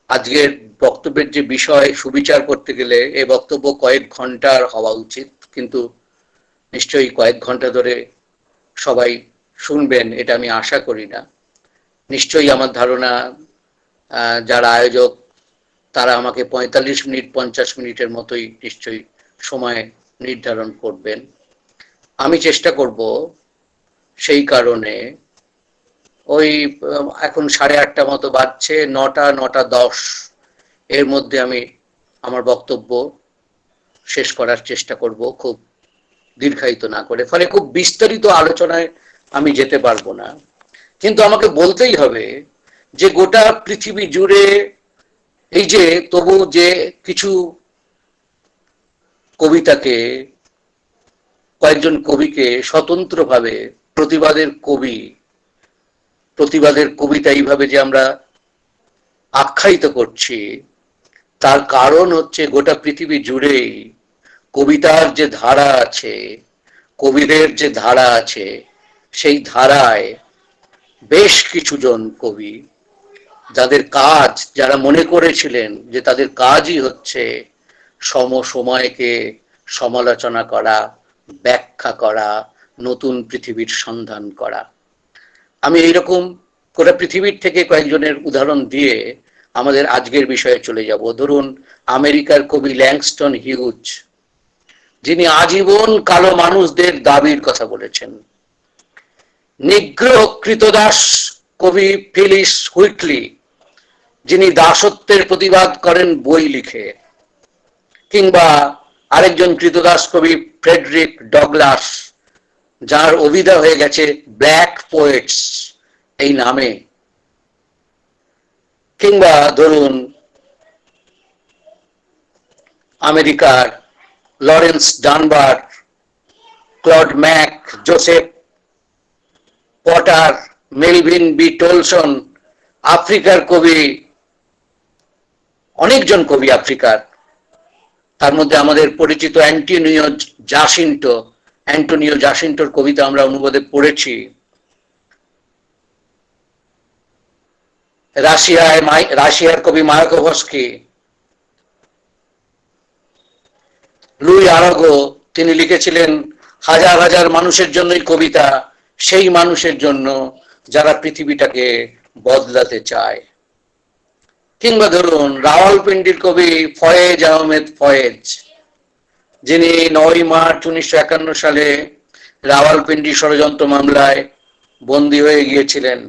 আজকের বক্তব্যের যে বিষয় সুবিচার করতে গেলে এ বক্তব্য কয়েক ঘন্টার হওয়া উচিত, কিন্তু নিশ্চয়ই কয়েক ঘন্টা ধরে সবাই শুনবেন এটা আমি আশা করি না। নিশ্চয়ই আমার ধারণা যারা আয়োজক তারা আমাকে 45 মিনিট 50 মিনিটের মতোই নিশ্চয়ই সময় নির্ধারণ করবেন। আমি চেষ্টা করব সেই কারণে ওই এখন 8:30 মতো বাজছে, 9টা 10 এর মধ্যে আমি আমার বক্তব্য শেষ করার চেষ্টা করব, খুব দীর্ঘায়িত না করে। ফলে খুব বিস্তারিত আলোচনায় আমি যেতে পারবো না, কিন্তু আমাকে বলতেই হবে যে গোটা পৃথিবী জুড়ে এই যে তবু যে কিছু কবিতাকে, কয়েকজন কবিকে স্বতন্ত্রভাবে প্রতিবাদের কবিতা এইভাবে যে আমরা আখ্যায়িত করছি, তার কারণ হচ্ছে গোটা পৃথিবী জুড়েই কবিতার যে ধারা আছে, কবিদের যে ধারা আছে, সেই ধারায় বেশ কিছুজন কবি যারা মনে করেছিলেন যে তাদের কাজই হচ্ছে সমসময়কে সমালোচনা করা, ব্যাখ্যা করা, নতুন পৃথিবীর সন্ধান করা। আমি এইরকম গোটা পৃথিবীর থেকে কয়েকজনের উদাহরণ দিয়ে আমাদের আজকের বিষয়ে চলে যাব। ধরুন আমেরিকার কবি ল্যাংস্টন হিউজ, যিনি আজীবন কালো মানুষদের দাবির কথা বলেছেন। নিগ্রহ কৃতদাস কবি ফিলিস হুইটলি, যিনি দাসত্বের প্রতিবাদ করেন বই লিখে। কিংবা আরেকজন কৃতদাস কবি ফ্রেডরিক ডগলাস, যার অভিধা হয়ে গেছে ব্ল্যাক পোয়েটস এই নামে। কিংবা ধরুন আমেরিকার Lawrence Dunbar, Claude McKay, Joseph Potter, Melvin B Tolson. আফ্রিকার কবি, অনেকজন কবি আফ্রিকার, তার মধ্যে আমাদের পরিচিত অ্যান্টোনিও জাসিন্টোর কবিতা আমরা অনুবাদে পড়েছি। রাশিয়ার কবি মায়াকোভস্কি, লুই আরাগো, তিনি লিখেছিলেন হাজার হাজার মানুষের জন্যই কবিতা, সেই মানুষের জন্য যারা পৃথিবীটাকে বদলাতে চায়। কিংবা ধরুন রাওয়ালপিন্ডির কবি ফয়েজ আহমেদ ফয়েজ, যিনি 9 মার্চ 1951 সালে রাওয়ালপিন্ডি ষড়যন্ত্র মামলায় বন্দী হয়ে গিয়েছিলেন,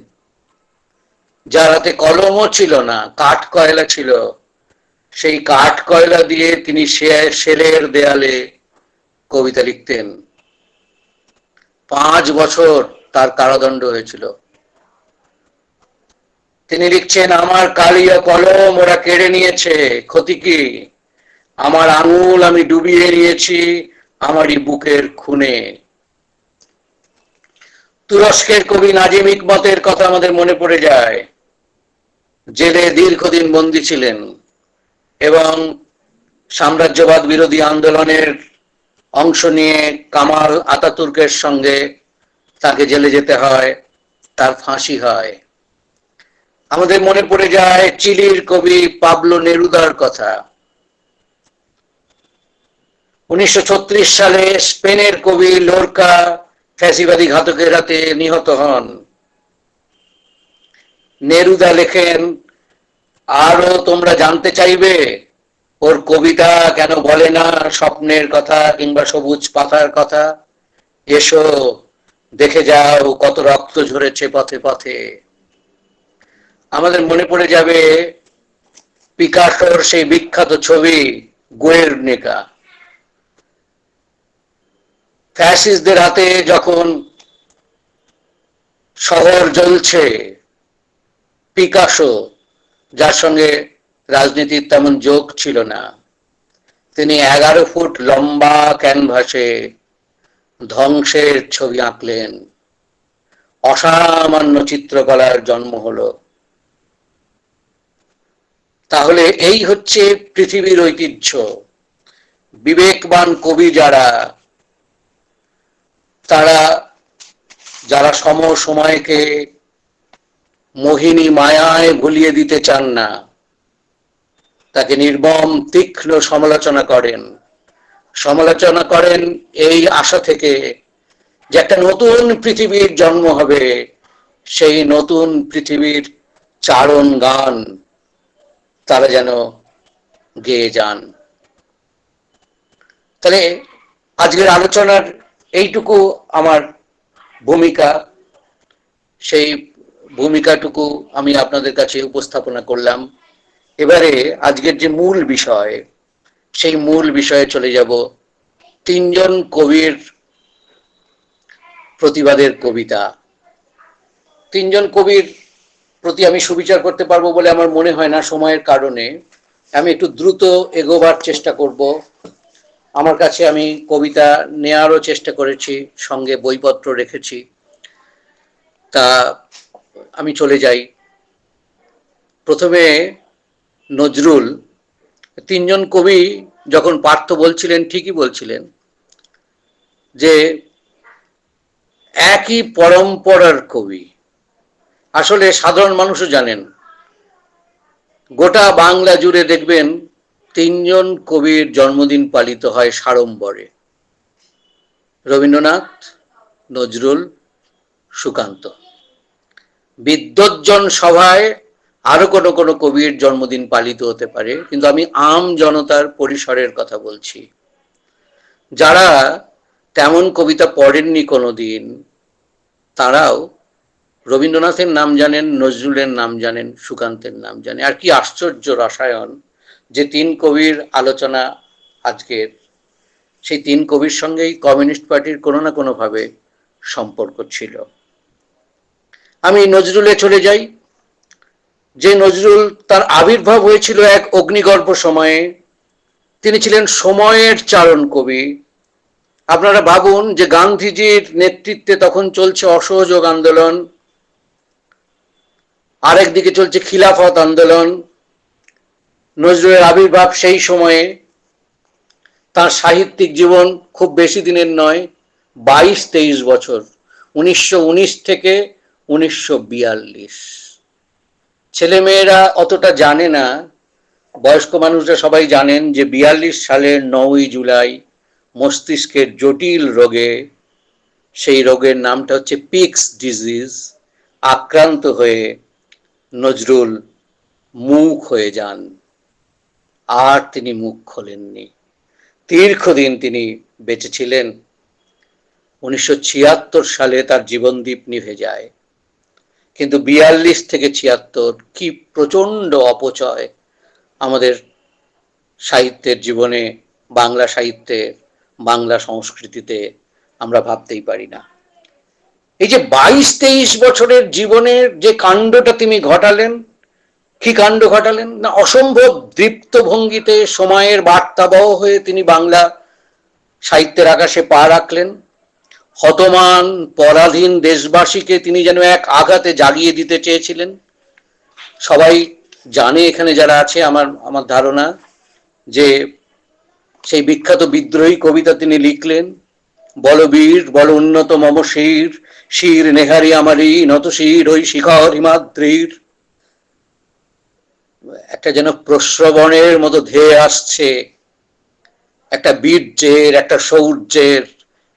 যার হাতে কলমও ছিল না, কাঠ কয়লা ছিল। সেই কাঠ কয়লা দিয়ে তিনি শেলের দেয়ালে কবিতা লিখতেন। 5 বছর তার কারাদণ্ড হয়েছিল। তিনি লিখছেন, আমার কালি ও কলম ওরা কেড়ে নিয়েছে, ক্ষতি কি? আমার আঙুল আমি ডুবিয়ে নিয়েছি আমারই বুকের খুনে। তুরস্কের কবি নাজিম হিকমতের কথা আমাদের মনে পড়ে যায়। জেলে দীর্ঘদিন বন্দী ছিলেন এবং সাম্রাজ্যবাদ বিরোধী আন্দোলনের অংশ নিয়ে কামাল আতাতুর্কের সঙ্গে তাকে জেলে যেতে হয়, তার ফাঁসি হয়। আমাদের মনে পড়ে যায় চিলির কবি পাবলো নেরুদার কথা। 1936 সালে স্পেনের কবি লোরকা ফ্যাসিবাদী ঘাতকের হাতে নিহত হন। নেরুদা লেখেন, আরো তোমরা জানতে চাইবে ওর কবিতা কেন বলে না স্বপ্নের কথা কিংবা সবুজ পাতার কথা? এসো দেখে যাও কত রক্ত ঝরেছে পথে পথে। আমাদের মনে পড়ে যাবে পিকাসোর সেই বিখ্যাত ছবি গুয়ের্নিকা। ফ্যাসিস্টদের হাতে যখন শহর জ্বলছে, পিকাসো, যার সঙ্গে রাজনীতির তেমন যোগ ছিল না, তিনি 11 ফুট লম্বা ক্যানভাসে ধ্বংসের ছবি আঁকলেন। অসামান্য চিত্রকলার জন্ম হলো। তাহলে এই হচ্ছে পৃথিবীর ঐতিহ্য। বিবেকবান কবি যারা সমসময়কে মোহিনী মায়ায় ভুলিয়ে দিতে চান না, তাকে নির্মম তীক্ষ্ণ সমালোচনা করেন। সমালোচনা করেন এই আশা থেকে যে একটা নতুন পৃথিবীর জন্ম হবে, সেই নতুন পৃথিবীর চারণ গান তারা যেন গেয়ে যান। তাহলে আজকের আলোচনার এইটুকু আমার ভূমিকা, সেই ভূমিকাটুকু আমি আপনাদের কাছে উপস্থাপনা করলাম। এবারে আজকের যে মূল বিষয়, সেই মূল বিষয়ে চলে যাব। তিনজন কবির প্রতিবাদের কবিতা। তিনজন কবির প্রতি আমি সুবিচার করতে পারবো বলে আমার মনে হয় না সময়ের কারণে। আমি একটু দ্রুত এগোবার চেষ্টা করব। আমার কাছে আমি কবিতা নেয়ারও চেষ্টা করেছি, সঙ্গে বইপত্র রেখেছি। তা আমি চলে যাই। প্রথমে নজরুল। তিনজন কবি যখন পার্থ বলছিলেন, ঠিকই বলছিলেন যে একই পরম্পরার কবি। আসলে সাধারণ মানুষও জানেন, গোটা বাংলা জুড়ে দেখবেন তিনজন কবির জন্মদিন পালিত হয় সাড়ম্বরে: রবীন্দ্রনাথ, নজরুল, সুকান্ত। বিদ্বজ্জন সভায় আরো কোনো কোনো কবির জন্মদিন পালিত হতে পারে, কিন্তু আমি আম জনতার পরিসরের কথা বলছি। যারা তেমন কবিতা পড়েননি কোনোদিন, তারাও রবীন্দ্রনাথের নাম জানেন, নজরুলের নাম জানেন, সুকান্তের নাম জানেন। আর কি আশ্চর্য রসায়ন যে তিন কবির আলোচনা আজকের, সেই তিন কবির সঙ্গেই কমিউনিস্ট পার্টির কোনো না কোনো ভাবে সম্পর্ক ছিল। আমি নজরুলে চলে যাই। যে নজরুল, তার আবির্ভাব হয়েছিল এক অগ্নিগর্ভ সময়ে। তিনি ছিলেন সময়ের চারণ কবি। আপনারা ভাবুন যে গান্ধীজির নেতৃত্বে তখন চলছে অসহযোগ আন্দোলন, আরেকদিকে চলছে খিলাফত আন্দোলন। নজরুলের আবির্ভাব সেই সময়ে। তার সাহিত্যিক জীবন খুব বেশি দিনের নয়, 22-23 বছর, 1919 থেকে 1942। ছেলেমেয়েরা অতটা জানে না, বয়স্ক মানুষরা সবাই জানেন যে 42 সালের 9ই জুলাই মস্তিষ্কের জটিল রোগে, সেই রোগের নামটা হচ্ছে পিক্স ডিজিজ, আক্রান্ত হয়ে নজরুল মুখ হয়ে যান। আর তিনি মুখ খোলেননি। দীর্ঘদিন তিনি বেঁচে ছিলেন। 1976 সালে তার জীবনদীপ নিভে যায়। কিন্তু 42 থেকে 76 কি প্রচন্ড অপচয় আমাদের সাহিত্যের জীবনে, বাংলা সাহিত্যে, বাংলা সংস্কৃতিতে, আমরা ভাবতেই পারি না। এই যে 22-23 বছরের জীবনের যে কাণ্ডটা তিনি ঘটালেন, কি কাণ্ড ঘটালেন না, অসম্ভব দৃপ্ত ভঙ্গিতে সময়ের বার্তাবহ হয়ে তিনি বাংলা সাহিত্যের আকাশে পা রাখলেন। হতমান পরাধীন দেশবাসীকে তিনি যেন এক আঘাতে জাগিয়ে দিতে চেয়েছিলেন। সবাই জানে এখানে যারা আছে, আমার ধারণা যে সেই বিখ্যাত বিদ্রোহী কবিতা তিনি লিখলেন, বলবীর বল উন্নত মম শির, শির নেহারি আমারি নত শির ওই শিখর হিমাদ্রির। একটা যেন প্রশ্রবণের মতো ধেয়ে আসছে একটা বীর্যের, একটা শৌর্যের,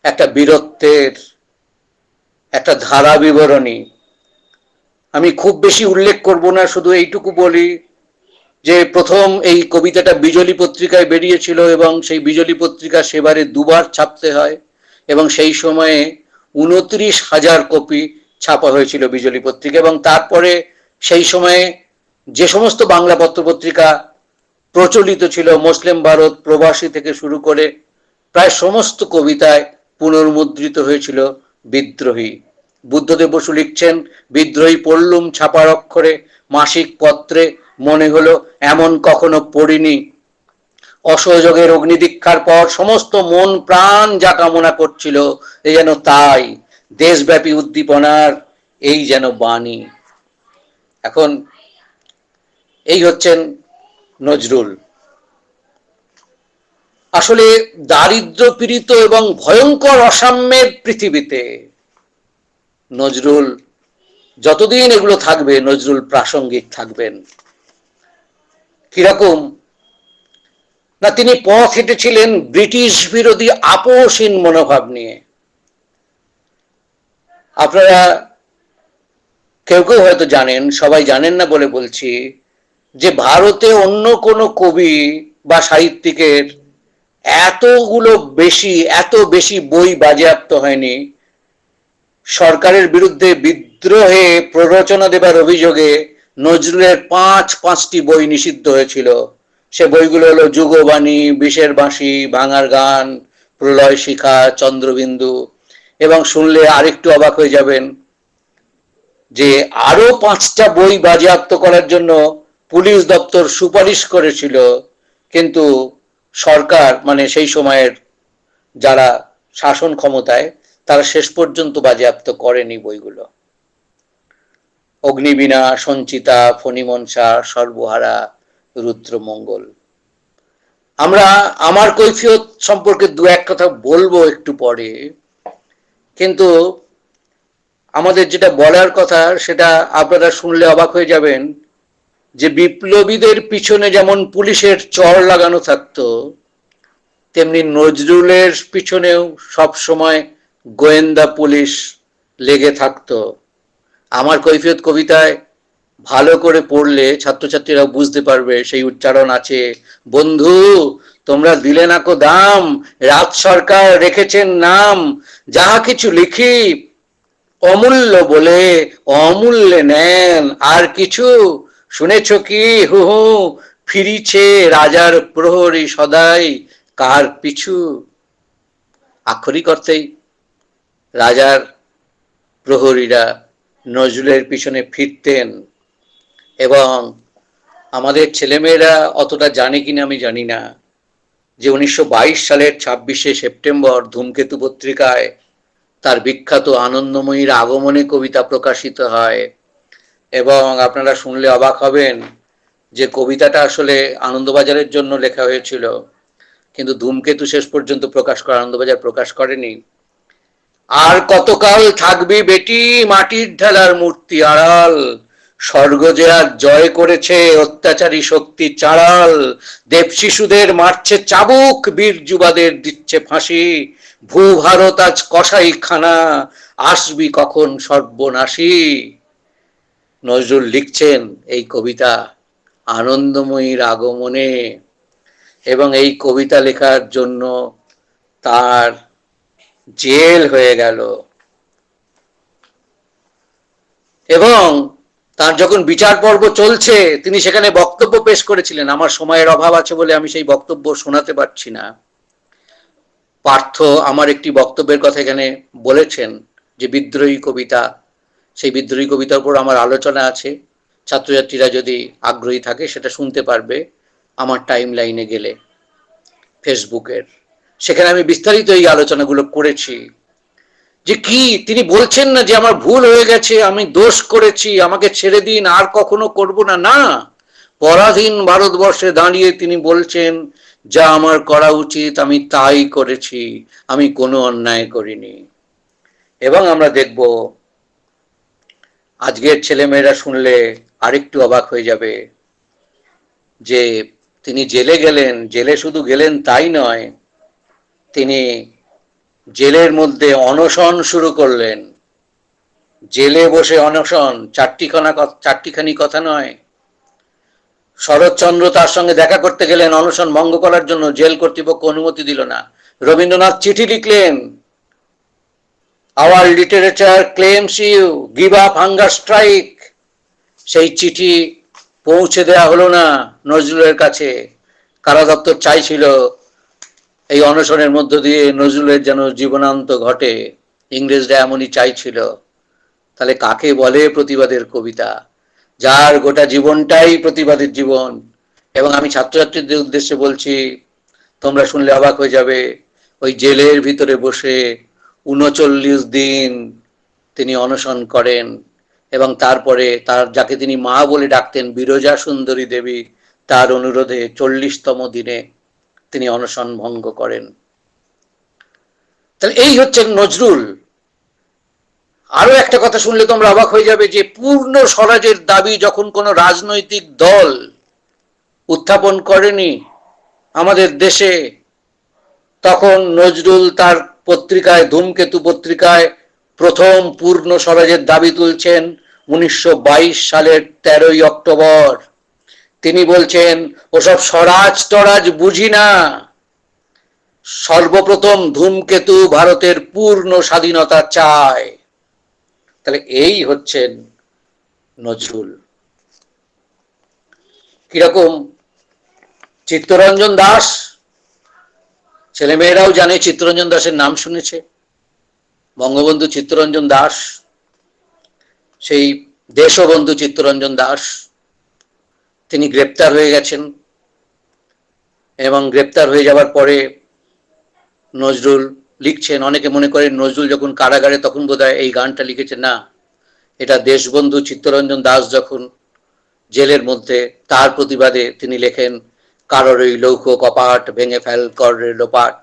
একটা বীরত্বের একটা ধারা বিবরণী। আমি খুব বেশি উল্লেখ করব না, শুধু এইটুকু বলি যে প্রথম এই কবিতাটা বিজলী পত্রিকায় বেরিয়েছিল এবং সেই বিজলী পত্রিকা সেবারে দুবার ছাপতে হয় এবং সেই সময়ে 29,000 কপি ছাপা হয়েছিল বিজলী পত্রিকা। এবং তারপরে সেই সময়ে যে সমস্ত বাংলা পত্রপত্রিকা প্রচলিত ছিল, মুসলিম ভারত, প্রবাসী থেকে শুরু করে প্রায় সমস্ত কবিতায় পুনর্মুদ্রিত হয়েছিল বিদ্রোহী। বুদ্ধদেব বসু লিখছেন, বিদ্রোহী পড়লুম ছাপার অক্ষরে, মাসিক পত্রে মনে হলো এমন কখনো পড়িনি। অসহযোগের অগ্নিদীক্ষার পর সমস্ত মন প্রাণ যা কামনা করছিল এ যেন তাই, দেশব্যাপী উদ্দীপনার এই যেন বাণী। এখন এই হচ্ছেন নজরুল। আসলে দারিদ্র পীড়িত এবং ভয়ঙ্কর অসাম্যের পৃথিবীতে নজরুল, যতদিন এগুলো থাকবে, নজরুল প্রাসঙ্গিক থাকবেন। কিরকম না তিনি পথ হেঁটেছিলেন ব্রিটিশ বিরোধী আপোষহীন মনোভাব নিয়ে। আপনারা কেউ কেউ হয়তো জানেন, সবাই জানেন না বলে বলছি, যে ভারতে অন্য কোনো কবি বা সাহিত্যিকের এত বেশি বই বাজেয়াপ্ত হয়নি। সরকারের বিরুদ্ধে বিদ্রোহে প্ররোচনা দেবার অভিযোগে নজরুলের পাঁচটি বই নিষিদ্ধ হয়েছিল। সে বইগুলো হলো যুগবাণী, বিষের বাঁশি, ভাঙার গান, প্রলয় শিখা, চন্দ্রবিন্দু। এবং শুনলে আরেকটু অবাক হয়ে যাবেন যে আরো 5টা বই বাজেয়াপ্ত করার জন্য পুলিশ দপ্তর সুপারিশ করেছিল, কিন্তু সরকার মানে সেই সময়ের যারা শাসন ক্ষমতায় তারা শেষ পর্যন্ত বাজেয়াপ্ত করেনি বইগুলো। অগ্নিবীণা, সঞ্চিতা, ফণিমনসা, সর্বহারা, রুদ্রমঙ্গল। আমার কৈফিয়ত সম্পর্কে দু এক কথা বলবো একটু পরে, কিন্তু আমাদের যেটা বলার কথা সেটা আপনারা শুনলে অবাক হয়ে যাবেন যে বিপ্লবীদের পিছনে যেমন পুলিশের চর লাগানো থাকতো, তেমনি নজরুলের পিছনেও সব সময় গোয়েন্দা পুলিশ লেগে থাকতো। আমার কৈফিয়ত কবিতায় ভালো করে পড়লে ছাত্রছাত্রীরা বুঝতে পারবে, সেই উচ্চারণ আছে, বন্ধু তোমরা দিলে না কো দাম, রাজ সরকার রেখেছেন নাম, যাহা কিছু লিখি অমূল্য বলে অমূল্যে নেন, আর কিছু শুনেছ কি হু হু ফিরিছে রাজার প্রহরী সদাই কার পিছু। আক্ষরিক অর্থেই রাজার প্রহরীরা নজরুলের পিছনে ফিরতেন। এবং আমাদের ছেলেমেয়েরা অতটা জানে কিনা আমি জানি না যে 1922 সালের 26শে সেপ্টেম্বর ধূমকেতু পত্রিকায় তার বিখ্যাত আনন্দময়ীর আগমনে কবিতা প্রকাশিত হয়। এবং আপনারা শুনলে অবাক হবেন যে কবিতাটা আসলে আনন্দবাজারের জন্য লেখা হয়েছিল, কিন্তু ধূমকেতু শেষ পর্যন্ত আনন্দবাজার প্রকাশ করেনি। আর কতকাল থাকবি বেটি মাটির ঢালার মূর্তি আড়াল, স্বর্গ যে আজ জয় করেছে অত্যাচারী শক্তি চাড়াল, দেব শিশুদের মারছে চাবুক, বীর যুবাদের দিচ্ছে ফাঁসি, ভূভারত আজ কসাই খানা, আসবি কখন সর্বনাশী। নজরুল লিখছেন এই কবিতা আনন্দময়ীর আগমনে, এবং এই কবিতা লেখার জন্য তার জেল হয়ে গেল। এবং তার যখন বিচার পর্ব চলছে তিনি সেখানে বক্তব্য পেশ করেছিলেন। আমার সময়ের অভাব আছে বলে আমি সেই বক্তব্য শোনাতে পারছি না। পার্থ আমার একটি বক্তব্যের কথা এখানে বলেছেন যে বিদ্রোহী কবিতা, সেই বিদ্রোহী কবিতার উপর আমার আলোচনা আছে, ছাত্রছাত্রীরা যদি আগ্রহী থাকে সেটা শুনতে পারবে আমার টাইম লাইনে গেলে ফেসবুকের। সেখানে আমি বিস্তারিত এই আলোচনাগুলো করেছি যে কি তিনি বলছেন না যে আমার ভুল হয়ে গেছে, আমি দোষ করেছি, আমাকে ছেড়ে দিন, আর কখনো করব না। না, পরাধীন ভারতবর্ষে দাঁড়িয়ে তিনি বলছেন যা আমার করা উচিত আমি তাই করেছি, আমি কোনো অন্যায় করিনি। এবং আমরা দেখব আজকের ছেলেমেয়েরা শুনলে আরেকটু অবাক হয়ে যাবে যে তিনি জেলে গেলেন। জেলে শুধু গেলেন তাই নয়, তিনি জেলের মধ্যে অনশন শুরু করলেন। জেলে বসে অনশন চারটিখানি কথা নয়। শরৎচন্দ্র তার সঙ্গে দেখা করতে গেলেন অনশন ভঙ্গ করার জন্য, জেল কর্তৃপক্ষ অনুমতি দিল না। রবীন্দ্রনাথ চিঠি লিখলেন, our literature claims you, give up hunger strike. সেই চিঠি পৌঁছে দেয়া হলো না নজরুলের কাছে। কারা দপ্তর চাইছিল এই অনশনের মধ্য দিয়ে নজরুলের যেন জীবনান্ত ঘটে, ইংরেজরা এমনই চাইছিল। তাহলে কাকে বলে প্রতিবাদের কবিতা? যার গোটা জীবনটাই প্রতিবাদের জীবন। এবং আমি ছাত্রছাত্রীদের উদ্দেশ্যে বলছি, তোমরা শুনলে অবাক হয়ে যাবে, ওই জেলের ভিতরে বসে 39 দিন তিনি অনশন করেন। এবং তারপরে তার যাকে তিনি মা বলে ডাকতেন বিরজা সুন্দরী দেবী, তার অনুরোধে 40তম দিনে তিনি অনশন ভঙ্গ করেন। তাহলে এই হচ্ছে নজরুল। আরো একটা কথা শুনলে তোমরা অবাক হয়ে যাবে যে পূর্ণ স্বরাজের দাবি যখন কোনো রাজনৈতিক দল উত্থাপন করেনি, আমাদের দেশে তখন নজরুল তার পত্রিকায়, ধূমকেতু পত্রিকায় প্রথম পূর্ণ স্বরাজের দাবি তুলছেন 1922 সালের 13ই অক্টোবর। তিনি বলছেন ওসব স্বরাজ টরাজ বুঝি না, সর্বপ্রথম ধূমকেতু ভারতের পূর্ণ স্বাধীনতা চায়। তাহলে এই হচ্ছেন নজরুল। কিরকম? চিত্তরঞ্জন দাস, ছেলেমেয়েরাও জানে চিত্তরঞ্জন দাসের নাম শুনেছে, বঙ্গবন্ধু চিত্তরঞ্জন দাস, সেই দেশবন্ধু চিত্তরঞ্জন দাস, তিনি গ্রেপ্তার হয়ে গেছেন এবং গ্রেপ্তার হয়ে যাবার পরে নজরুল লিখছেন। অনেকে মনে করেন নজরুল যখন কারাগারে তখন বোধহয় এই গানটা লিখেছেন, না, এটা দেশবন্ধু চিত্তরঞ্জন দাস যখন জেলের মধ্যে, তার প্রতিবাদে তিনি লেখেন, কারোর ওই লৌহ কপাট ভেঙে ফেল কর রে লোপাট,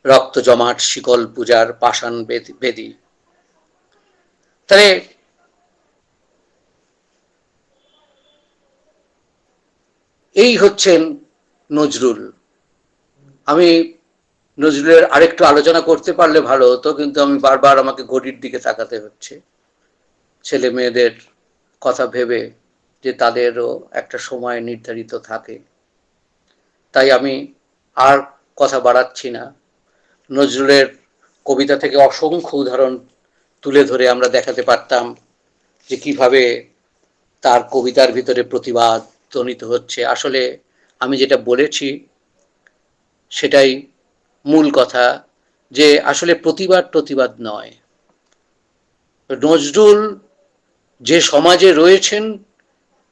রক্ত জমাট শিকল পূজার পাষাণ বেদি। তাহলে এই হচ্ছেন নজরুল। আমি নজরুলের আরেকটু আলোচনা করতে পারলে ভালো হতো, কিন্তু আমি বারবার আমাকে ঘড়ির দিকে তাকাতে হচ্ছে, ছেলে মেয়েদের কথা ভেবে, যে তাদেরও একটা সময় নির্ধারিত থাকে। তাই আমি আর কথা বাড়াচ্ছি না। নজরুলের কবিতা থেকে অসংখ্য উদাহরণ তুলে ধরে আমরা দেখাতে পারতাম যে কিভাবে তার কবিতার ভিতরে প্রতিবাদ ধ্বনিত হচ্ছে। আসলে আমি যেটা বলেছি সেটাই মূল কথা, যে আসলে প্রতিবাদ নয়। নজরুল যে সমাজে রয়েছেন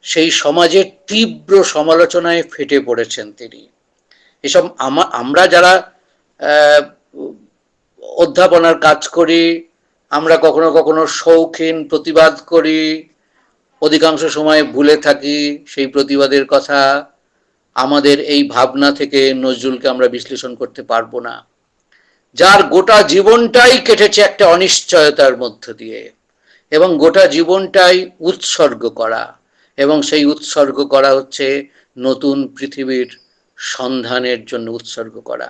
সেই সমাজের তীব্র সমালোচনায় ফেটে পড়েছেন তিনি। এসব আমরা যারা অধ্যাপনার কাজ করি, আমরা কখনো কখনো শৌখিন প্রতিবাদ করি, অধিকাংশ সময় ভুলে থাকি সেই প্রতিবাদের কথা। আমাদের এই ভাবনা থেকে নজরুলকে আমরা বিশ্লেষণ করতে পারবো না, যার গোটা জীবনটাই কেটেছে একটা অনিশ্চয়তার মধ্য দিয়ে, এবং গোটা জীবনটাই উৎসর্গ করা, এবং সেই উৎসর্গ করা হচ্ছে নতুন পৃথিবীর সন্ধানের জন্য উৎসর্গ করা।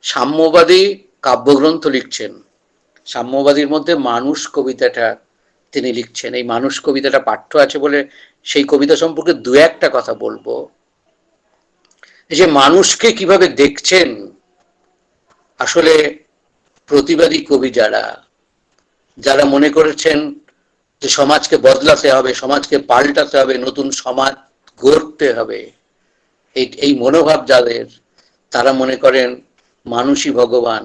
সাম্যবাদী কাব্যগ্রন্থ লিখছেন, সাম্যবাদীর মধ্যে মানুষ কবিতাটা তিনি লিখছেন। এই মানুষ কবিতাটা পাঠ্য আছে বলে সেই কবিতা সম্পর্কে দু একটা কথা বলবো। এই যে মানুষকে কিভাবে দেখছেন, আসলে প্রতিবাদী কবি যারা মনে করেছেন যে সমাজকে বদলাতে হবে, সমাজকে পাল্টাতে হবে, নতুন সমাজ গড়তে হবে, এই মনোভাব যাদের, তারা মনে করেন মানুষই ভগবান,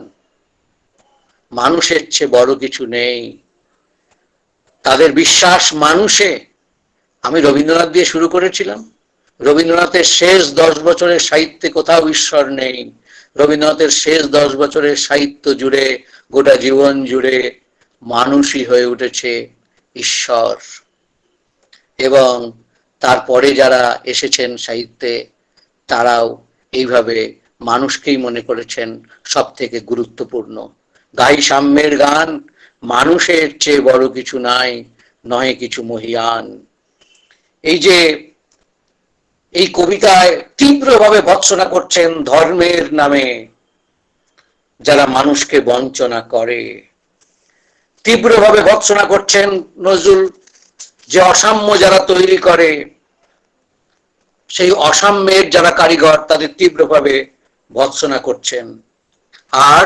মানুষের চেয়ে বড় কিছু নেই। তাদের বিশ্বাস মানুষে। আমি রবীন্দ্রনাথ দিয়ে শুরু করেছিলাম। রবীন্দ্রনাথের শেষ 10 বছরের সাহিত্যে কোথাও ঈশ্বর নেই। রবীন্দ্রনাথের শেষ 10 বছরের সাহিত্য জুড়ে, গোটা জীবন জুড়ে মানুষই হয়ে উঠেছে ঈশ্বর। এবং তারপরে যারা এসেছেন সাহিত্যে, তারাও এইভাবে মানুষকেই মনে করেছেন সব থেকে গুরুত্বপূর্ণ। গাই সাম্যের গান, মানুষের চেয়ে বড় কিছু নাই, নয় কিছু মহিয়ান। এই যে এই কবিতায় তীব্রভাবে ভৎসনা করছেন ধর্মের নামে যারা মানুষকে বঞ্চনা করে, তীব্রভাবে ভৎসনা করছেন নজরুল যে অসাম্য যারা তৈরি করে, সেই অসাম্যের যারা কারিগর, তাদের তীব্রভাবে ভৎসনা করছেন। আর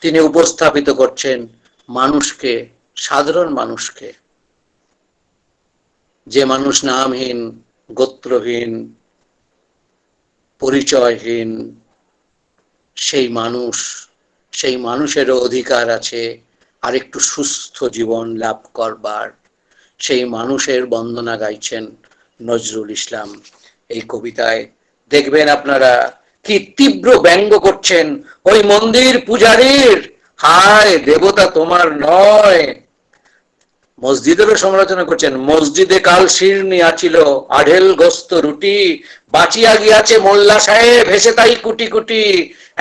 তিনি উপস্থাপিত করছেন মানুষকে, সাধারণ মানুষকে, যে মানুষ নামহীন, গোত্রহীন, পরিচয়হীন, সেই মানুষেরও অধিকার আছে আরেকটু সুস্থ জীবন লাভ করবার। সেই মানুষের বন্দনা গাইছেন নজরুল ইসলাম এই কবিতায়। দেখবেন আপনারা কি তীব্র ব্যঙ্গ করছেন ওই মন্দির পূজারীর, হায় দেবতা তোমার নয়। মসজিদেরও সমালোচনা করছেন, মসজিদে কাল শিরনি আছিল, আঢেল গোস্ত রুটি, বাঁচিয়া গিয়াছে মোল্লা সাহেব হেসে তাই কুটি কুটি।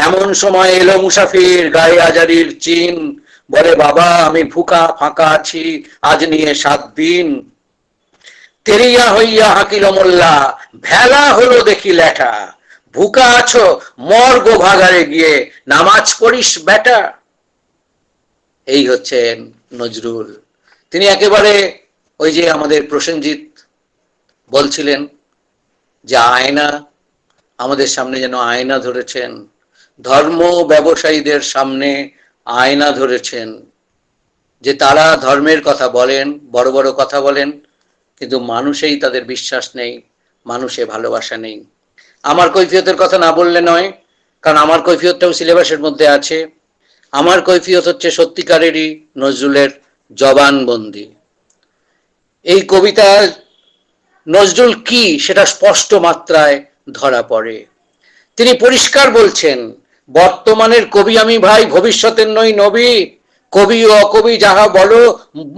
এমন সময় এলো মুসাফির, গায়ে আজারির চিন, বলে বাবা আমি ভুকা ফাঁকা আছি, আজ নিয়ে 7 দিন। তেরিয়া হইয়া হাকিল মোল্লা, ভেলা হলো দেখি লেঠা, ভুকা আছো, মর্গ ভাগারে গিয়ে নামাজ পড়িস বেটা। এই হচ্ছেন নজরুল। তিনি একেবারে ওই যে আমাদের প্রসেনজিৎ বলছিলেন যে আয়না, আমাদের সামনে যেন আয়না ধরেছেন, ধর্ম ব্যবসায়ীদের সামনে আয়না ধরেছেন, যে তারা ধর্মের কথা বলেন, বড় বড় কথা বলেন, কিন্তু মানুষেই তাদের বিশ্বাস নেই, মানুষে ভালোবাসা নেই। আমার কৈফিয়তের কথা না বললে নয়, কারণ আমার কৈফিয়তটাও সিলেবাসের মধ্যে আছে। আমার কৈফিয়ত হচ্ছে সত্যিকারেরই নজরুলের জবানবন্দি। এই কবিতা নজরুল কি সেটা স্পষ্ট মাত্রায় ধরা পড়ে। তিনি পরিষ্কার বলছেন, বর্তমানের কবি আমি ভাই, ভবিষ্যতের নই নবী। কবি ও অকবি যাহা বলো,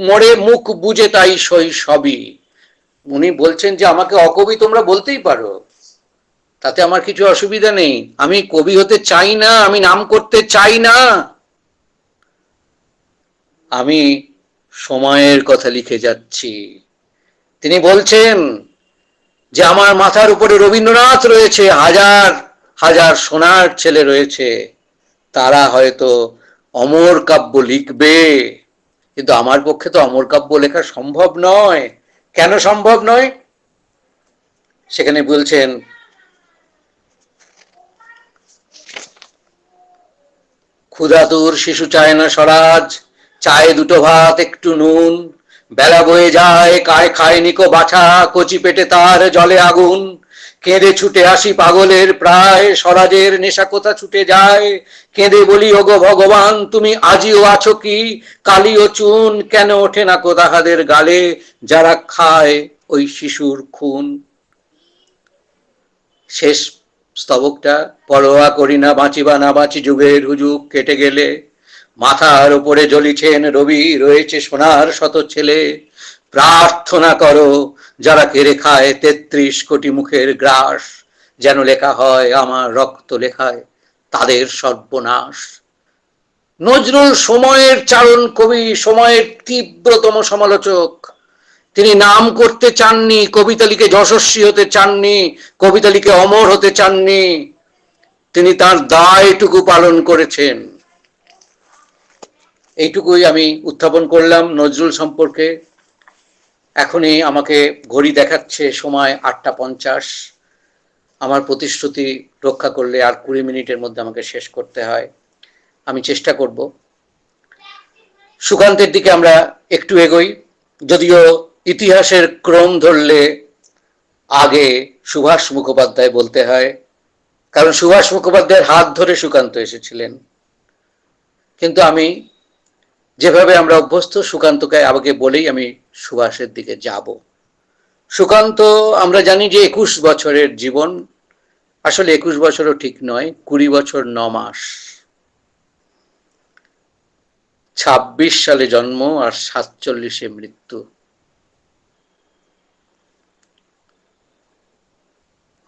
মোরে মুখ বুঝে তাই সই সবই। উনি বলছেন যে আমাকে অকবি তোমরা বলতেই পারো, তাতে আমার কিছু অসুবিধা নেই। আমি কবি হতে চাই না, আমি নাম করতে চাই না, আমি সময়ের কথা লিখে যাচ্ছি। তিনি বলছেন যে আমার মাথার উপরে রবীন্দ্রনাথ রয়েছে, হাজার হাজার সোনার ছেলে রয়েছে, তারা হয়তো অমর কাব্য লিখবে, কিন্তু আমার পক্ষে তো অমর কাব্য লেখা সম্ভব নয়। কেন সম্ভব নয়? সেখানে বলছেন, ক্ষুধাতুর শিশু চায় না স্বরাজ, চায় দুটো ভাত একটু নুন। বেলা বয়ে যায়, কায় খায় নিকো বাছা, কচি পেটে তার জলে আগুন। কেঁদে ছুটে আসি পাগলের প্রায়, স্বরাজের নেশা কোথা ছুটে যায়। কেঁদে বলি ওগো ভগবান, তুমি আজিও আছো কি? কালি ও চুন কেন ওঠে না কো তাহাদের গালে, যারা খায় ওই শিশুর খুন। শেষ স্তবকটা, পরোয়া করি না বাঁচি বা না বাঁচি, যুগের হুজুগ কেটে গেলে। মাথার উপরে জ্বলিছেন রবি, রয়েছে সোনার শত ছেলে। প্রার্থনা করো যারা কেড়ে খায় ৩৩ কোটি মুখের গ্রাস, যেন লেখা হয় আমার রক্ত লেখায় তাদের সর্বনাশ। নজরুল সময়ের চারণ কবি, সময়ের তীব্রতম সমালোচক। তিনি নাম করতে চাননি, কবিতা লিখে যশস্বী হতে চাননি, কবিতা লিখে অমর হতে চাননি, তিনি তার দায়টুকু পালন করেছেন। এইটুকুই আমি উত্থাপন করলাম নজরুল সম্পর্কে। এখনই আমাকে ঘড়ি দেখাচ্ছে সময় ৮টা ৫০। আমার প্রতিশ্রুতি রক্ষা করলে আর ২০ মিনিটের মধ্যে আমাকে শেষ করতে হয়। আমি চেষ্টা করব। সুকান্তের দিকে আমরা একটু এগোই, যদিও ইতিহাসের ক্রম ধরলে আগে সুভাষ মুখোপাধ্যায় বলতে হয়, কারণ সুভাষ মুখোপাধ্যায়ের হাত ধরে সুকান্ত এসেছিলেন। কিন্তু আমি যেভাবে আমরা অভ্যস্ত, সুকান্তকে আগে বলেই আমি সুভাষের দিকে যাব। সুকান্ত আমরা জানি যে ২১ বছরের জীবন, আসলে ২১ বছরও ঠিক নয়, ২০ বছর ৯ মাস। ২৬ সালে জন্ম আর ৪৭-এ মৃত্যু।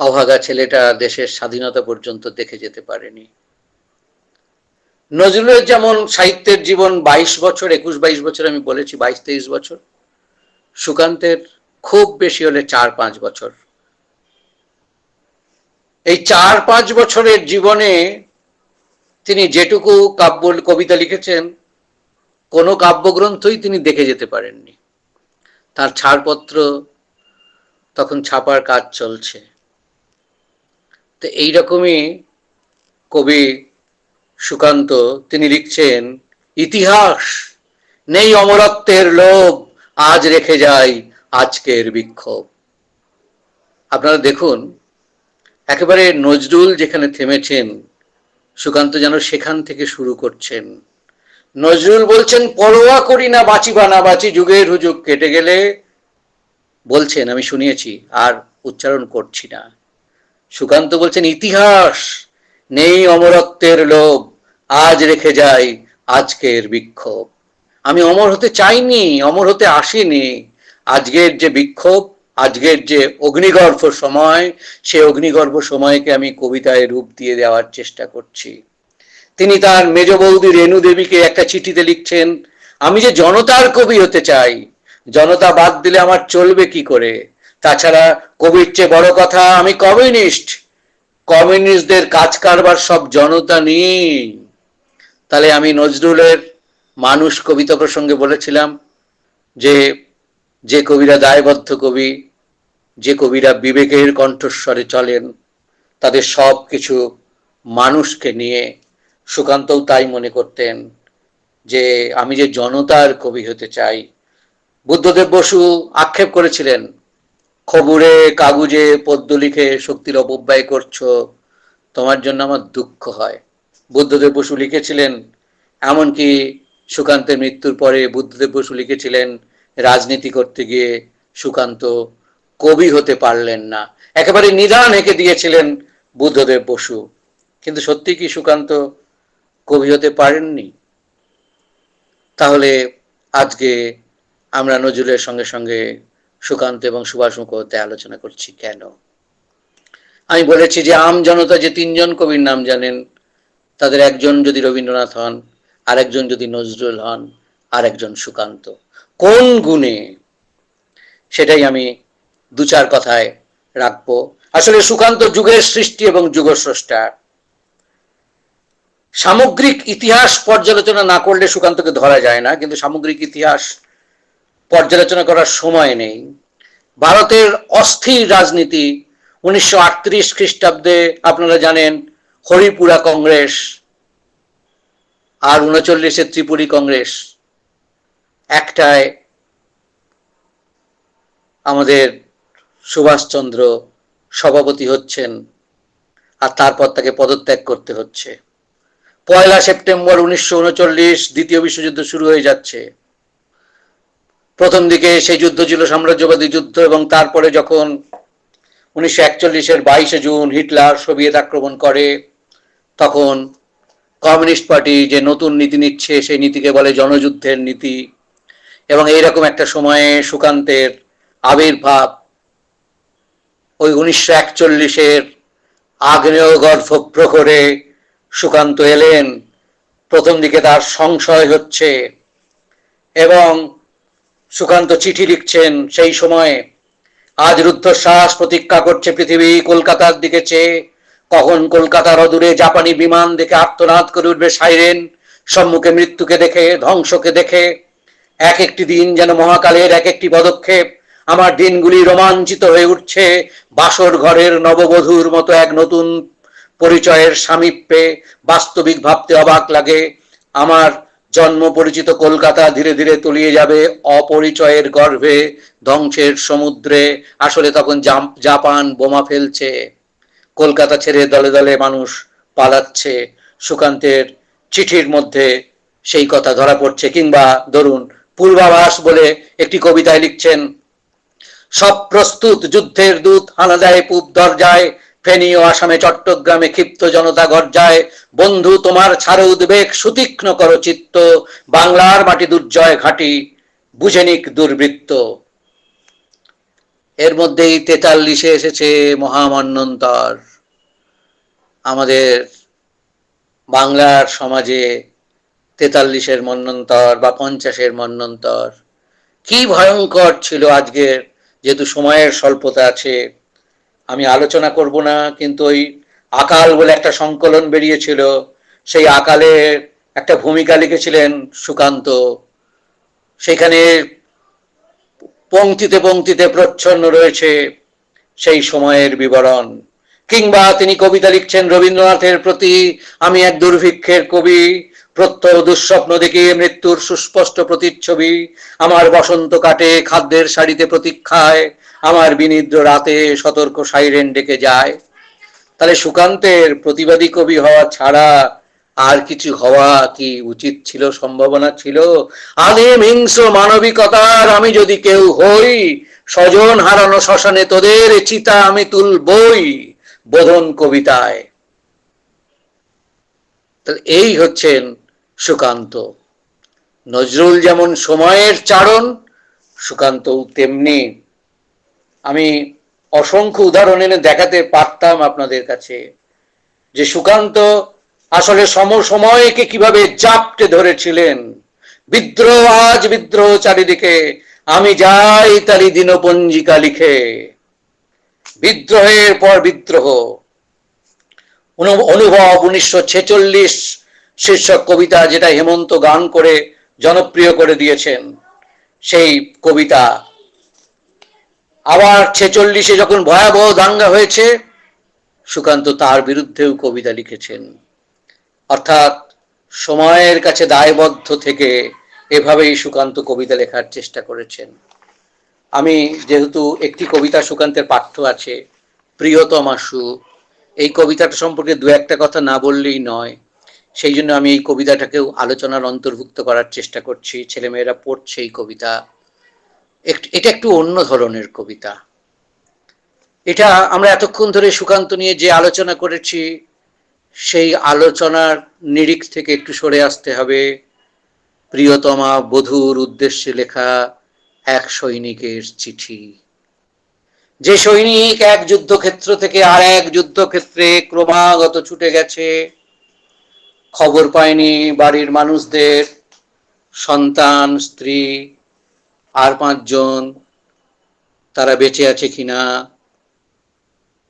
অভাগা ছেলেটা দেশের স্বাধীনতা পর্যন্ত দেখে যেতে পারেনি। নজরুলের যেমন সাহিত্যের জীবন ২২ বছর, ২১-২২ বছর আমি বলেছি, ২২-২৩ বছর। সুকান্তের খুব বেশি হলে ৪-৫ বছর। এই ৪-৫ বছরের জীবনে তিনি যেটুকু কবিতা লিখেছেন, কোনো কাব্যগ্রন্থই তিনি দেখে যেতে পারেননি। তার ছাড়পত্র তখন ছাপার কাজ চলছে। তো এইরকমই কবি সুকান্ত, তিনি লিখছেন, ইতিহাস নেই অমরত্বের লোভ, আজ রেখে যাই আজকের বিক্ষোভ। আপনারা দেখুন, একেবারে নজরুল যেখানে থেমেছেন, সুকান্ত যেন সেখান থেকে শুরু করছেন। নজরুল বলছেন, পরোয়া করি না বাঁচি বা না বাঁচি, যুগের হুজুগ কেটে গেলে। বলছেন, আমি শুনিয়েছি, আর উচ্চারণ করছি না। সুকান্ত বলছেন, ইতিহাস নেই অমরত্বের লোভ, আজ রেখে যাই আজকের বিক্ষোভ। আমি অমর হতে চাইনি, অমর হতে আসিনি। আজকের যে বিক্ষোভ, আজকের যে অগ্নিগর্ভ সময়, সে অগ্নিগর্ভ সময়কে আমি কবিতায় রূপ দিয়ে দেওয়ার চেষ্টা করছি। তিনি তার মেজ বৌদি রেণু দেবীকে একটা চিঠিতে লিখছেন, আমি যে জনতার কবি হতে চাই, জনতা বাদ দিলে আমার চলবে কি করে? তাছাড়া কবির চেয়ে বড় কথা, আমি কমিউনিস্ট। কমিউনিস্টদের কাজ কারবার সব জনতা নিয়ে। তাহলে আমি নজরুলের মানুষ কবিতা প্রসঙ্গে বলেছিলাম যে যে কবিরা দায়বদ্ধ কবি, যে কবিরা বিবেকের কণ্ঠস্বরে চলেন, তাদের সব কিছু মানুষকে নিয়ে। সুকান্তও তাই মনে করতেন যে আমি যে জনতার কবি হতে চাই। বুদ্ধদেব বসু আক্ষেপ করেছিলেন, খবরে কাগজে পদ্য লিখে শক্তির অপব্যয় করছো, তোমার জন্য আমার দুঃখ হয়। বুদ্ধদেব বসু লিখেছিলেন, এমনকি সুকান্তের মৃত্যুর পরে বুদ্ধদেব বসু লিখেছিলেন, রাজনীতি করতে গিয়ে সুকান্ত কবি হতে পারলেন না, একেবারে নিদান হেঁকে দিয়েছিলেন বুদ্ধদেব বসু। কিন্তু সত্যি কি সুকান্ত কবি হতে পারেননি? তাহলে আজকে আমরা নজরুলের সঙ্গে সঙ্গে সুকান্ত এবং সুভাষ মুখোপাধ্যায় আলোচনা করছি কেন? আমি বলেছি যে আম জনতা যে তিনজন কবির নাম জানেন, তাদের একজন যদি রবীন্দ্রনাথ হন, আরেকজন যদি নজরুল হন, আরেকজন সুকান্ত। কোন গুণে, সেটাই আমি দু চার কথায় রাখবো। আসলে সুকান্ত যুগের সৃষ্টি এবং যুগস্রষ্টা। সামগ্রিক ইতিহাস পর্যালোচনা না করলে সুকান্তকে ধরা যায় না, কিন্তু সামগ্রিক ইতিহাস পর্যালোচনা করার সময় নেই। ভারতের অস্থির রাজনীতি 1938 খ্রিস্টাব্দে আপনারা জানেন, হরিপুরা কংগ্রেস আর 39-এ ত্রিপুরী কংগ্রেস, একটায় আমাদের সুভাষচন্দ্র সভাপতি হচ্ছেন, আর তারপর তাকে পদত্যাগ করতে হচ্ছে। 1 সেপ্টেম্বর 1939 দ্বিতীয় বিশ্বযুদ্ধ শুরু হয়ে যাচ্ছে। প্রথম দিকে সেই যুদ্ধ ছিল সাম্রাজ্যবাদী যুদ্ধ, এবং তারপরে যখন 1941-এর 22 জুন হিটলার সোভিয়েত আক্রমণ করে, তখন কমিউনিস্ট পার্টি যে নতুন নীতি নিচ্ছে সেই নীতিকে বলে জনযুদ্ধের নীতি। এবং এইরকম একটা সময়ে সুকান্তের আবির্ভাব। ওই 1941-এর আগ্নেয় গর্ভ প্রহরে সুকান্ত এলেন। প্রথম দিকে তার সংশয় হচ্ছে এবং সুকান্ত চিঠি লিখছেন সেই সময়ে, আজ রুদ্ধশ্বাস প্রতীক্ষা করছে পৃথিবী কলকাতার দিকে চেয়ে, কখন কলকাতার অদূরে জাপানি বিমান দেখে আর্তনাদ করে উঠবে সাইরেন, সম্মুখে মৃত্যুকে দেখে, ধ্বংসকে দেখে। এক একটি দিন যেন মহাকালের এক একটি পদক্ষেপ। আমার দিনগুলি রোমাঞ্চিত হয়ে উঠছে বাসর ঘরের নববধূর মতো এক নতুন পরিচয়ের সামীপ্যে। বাস্তবিক ভাবতে অবাক লাগে, আমার জন্ম পরিচিত কলকাতা ধীরে ধীরে তলিয়ে যাবে অপরিচয়ের গর্ভে, ধ্বংসের সমুদ্রে। আসলে তখন জাপান বোমা ফেলছে, কলকাতা ছেড়ে দলে দলে মানুষ পালাচ্ছে। সুকান্তের চিঠির মধ্যে সেই কথা ধরা পড়ছে। কিংবা ধরুন, পূর্বাভাস বলে একটি কবিতায় লিখছেন, সব প্রস্তুত যুদ্ধের দূত হানা দেয় পূব দরজায়, ফেনী ও আসামে চট্টগ্রামে ক্ষিপ্ত জনতা গর্জায়, বন্ধু তোমার ছাড়ো উদ্বেগ সুতীক্ষ্ণ করো চিত্ত, বাংলার মাটি দুর্জয় ঘাটি বুঝে নিক দুর্বৃত্ত। এর মধ্যেই 43-এ এসেছে মহামন্বন্তর। আমাদের বাংলার সমাজে 43-এর মন্বন্তর বা 50-এর মন্বন্তর কি ভয়ঙ্কর ছিল। আজকের যেহেতু সময়ের স্বল্পতা আছে আমি আলোচনা করব না, কিন্তু ওই আকাল বলে একটা সংকলন বেরিয়েছিল, সেই আকালে একটা ভূমিকা লিখেছিলেন সুকান্ত। সেখানে পংক্তিতে পংক্তিতে প্রচ্ছন্ন রয়েছে সেই সময়ের বিবরণ। কিংবা তিনি কবিতা লিখছেন রবীন্দ্রনাথের প্রতি, আমি এক দুর্ভিক্ষের কবি, প্রত্যহ দুঃস্বপ্ন দেখে মৃত্যুর সুস্পষ্ট প্রতিচ্ছবি, আমার বসন্ত কাটে খাদ্যের শাড়িতে প্রতীক্ষায়, আমার বিনিদ্র রাতে সতর্ক সাইরেন ডেকে যায়। তাহলে সুকান্তের প্রতিবাদী কবি হওয়া ছাড়া আর কিছু হওয়া কি উচিত ছিল, সম্ভাবনা ছিল? আদিম হিংস্র মানবিকতার আমি যদি কেউ হই, স্বজন হারানো শ্মশানে তোদের চিতা আমি তুলবই বোধন কবিতায়। তাহলে এই হচ্ছেন সুকান্ত। নজরুল যেমন সময়ের চারণ, সুকান্ত তেমনি। আমি অসংখ্য উদাহরণ এনে দেখাতে পারতাম আপনাদের কাছে যে সুকান্ত আসলে সমসময়কে কিভাবে জাপটে ধরেছিলেন। বিদ্রোহ আজ বিদ্রোহ চারিদিকে, আমি যাই তারি দিনপঞ্জিকা লিখে। বিদ্রোহের পর বিদ্রোহ, অনুভব 1946 শীর্ষক কবিতা, যেটা হেমন্ত গান করে জনপ্রিয় করে দিয়েছেন, সেই কবিতা। আবার 46-এ যখন ভয়াবহ দাঙ্গা হয়েছে, সুকান্ত তার বিরুদ্ধেও কবিতা লিখেছেন। অর্থাৎ সময়ের কাছে দায়বদ্ধ থেকে এভাবেই সুকান্ত কবিতা লেখার চেষ্টা করেছেন। আমি যেহেতু একটি কবিতা সুকান্তের পাঠ্য আছে, প্রিয়তমাসু, এই কবিতাটা সম্পর্কে দু একটা কথা না বললেই নয়। সেই জন্য আমি এই কবিতাটাকেও আলোচনার অন্তর্ভুক্ত করার চেষ্টা করছি। ছেলেমেয়েরা পড়ছে এই কবিতা। এটা একটু অন্য ধরনের কবিতা। এটা আমরা এতক্ষণ ধরে সুকান্ত নিয়ে যে আলোচনা করেছি, সেই আলোচনার নিরিখ থেকে একটু সরে আসতে হবে। প্রিয়তমা বধূর উদ্দেশ্যে লেখা এক সৈনিকের চিঠি। যে সৈনিক এক যুদ্ধক্ষেত্র থেকে আর এক যুদ্ধক্ষেত্রে ক্রমাগত ছুটে গেছে, খবর পায়নি বাড়ির মানুষদের, সন্তান, স্ত্রী আর 5 জন তারা বেঁচে আছে কিনা,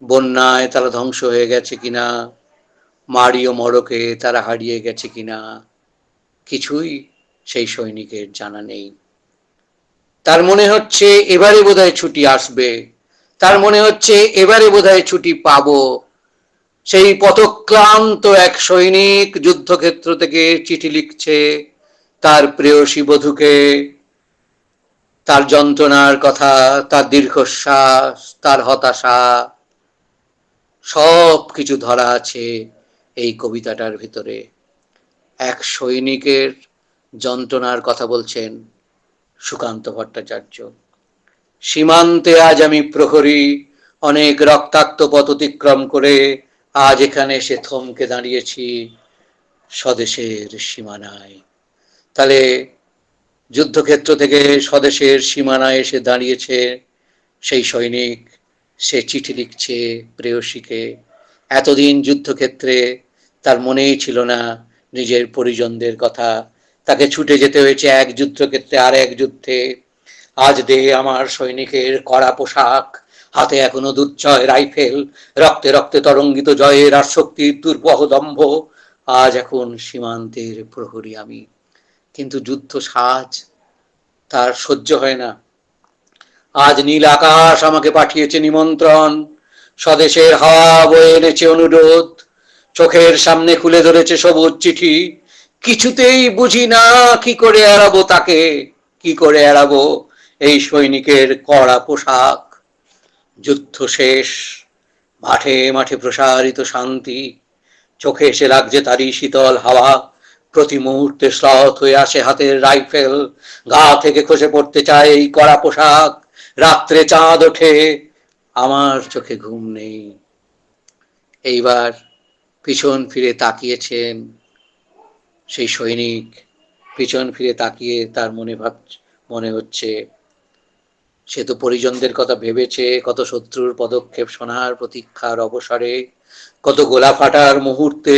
বন্যায় তারা ধ্বংস হয়ে গেছে কিনা, মারি ও মড়কে তারা হারিয়ে গেছে কিনা, কিছুই সেই সৈনিকের জানা নেই। তার মনে হচ্ছে এবারে বোধহয় ছুটি আসবে, তার মনে হচ্ছে এবারে বোধহয় ছুটি পাবো। সেই পথক্লান্ত এক সৈনিক যুদ্ধক্ষেত্র থেকে চিঠি লিখছে তার প্রেয়সী বধূকে, তার যন্ত্রণার কথা, তার দীর্ঘশ্বাস, তার হতাশা, সব কিছু ধরা আছে এই কবিতাটার ভিতরে। এক সৈনিকের যন্ত্রণার কথা বলছেন সুকান্ত ভট্টাচার্য। সীমান্তে আজ আমি প্রহরী, অনেক রক্তাক্ত পথ অতিক্রম করে আজ এখানে এসে থমকে দাঁড়িয়েছি স্বদেশের সীমানায়। তাহলে যুদ্ধক্ষেত্র থেকে স্বদেশের সীমানায় এসে দাঁড়িয়েছে সেই সৈনিক, সে চিঠি লিখছে প্রেয়সীকে। এতদিন যুদ্ধক্ষেত্রে তার মনেই ছিল না নিজের পরিজনদের কথা, তাকে ছুটে যেতে হয়েছে এক যুদ্ধক্ষেত্রে আর এক যুদ্ধে। আজ দেহে আমার সৈনিকের কড়া পোশাক, হাতে এখনো দুর্জয় রাইফেল, রক্তে রক্তে তরঙ্গিত জয়ের আর শক্তির দুর্বহ দম্ভ। আজ এখন সীমান্তের প্রহরী আমি, কিন্তু যুদ্ধ সাজ তার সহ্য হয় না। আজ নীল আকাশ আমাকে পাঠিয়েছে নিমন্ত্রণ, স্বদেশের হাওয়া বয়ে এনেছে অনুরোধ, চোখের সামনে খুলে ধরেছে সবুজ চিঠি। কিছুতেই বুঝি না কি করে এড়াবো তাকে, কি করে এড়াবো এই সৈনিকের কড়া পোশাক। যুদ্ধ শেষ, মাঠে মাঠে প্রসারিত শান্তি, চোখে এসে লাগছে তারই শীতল হাওয়া। প্রতি মুহূর্তে শ্রথ হয়ে আসে হাতের রাইফেল, গা থেকে খসে পড়তে চায় এই কড়া পোশাক। রাত্রে চাঁদ ওঠে, আমার চোখে ঘুম নেই। এইবার পিছন ফিরে তাকিয়েছেন সেই সৈনিক, পিছন ফিরে তাকিয়ে তার মনে হচ্ছে সে তো পরিজনদের কথা ভেবেছে, কত শত্রুর পদক্ষেপ শোনার প্রতীক্ষার অবসরে, কত গোলা ফাটার মুহূর্তে,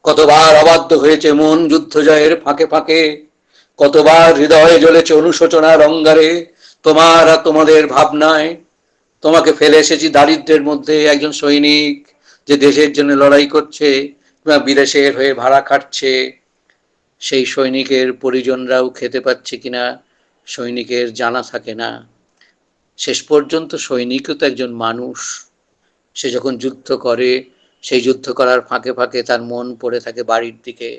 কতবার অবাধ্য হয়েছে মন যুদ্ধ জয়ের ফাঁকে ফাঁকে, কতবার হৃদয়ে জ্বলেছে অনুশোচনার অঙ্গারে তোমার আর তোমাদের ভাবনায়। তোমাকে ফেলে এসেছি দারিদ্রের মধ্যে, একজন সৈনিক যে দেশের জন্য লড়াই করছে, বিদেশের হয়ে ভাড়া খাটছে। সেই সৈনিকের পরিজনরাও খেতে পাচ্ছে কিনা সৈনিকের জানা থাকে না। শেষ পর্যন্ত সৈনিকও তো একজন মানুষ, সে যখন যুদ্ধ করে সেই যুদ্ধ করার ফাঁকে ফাঁকে তার মন পড়ে থাকে বাড়ির দিকে।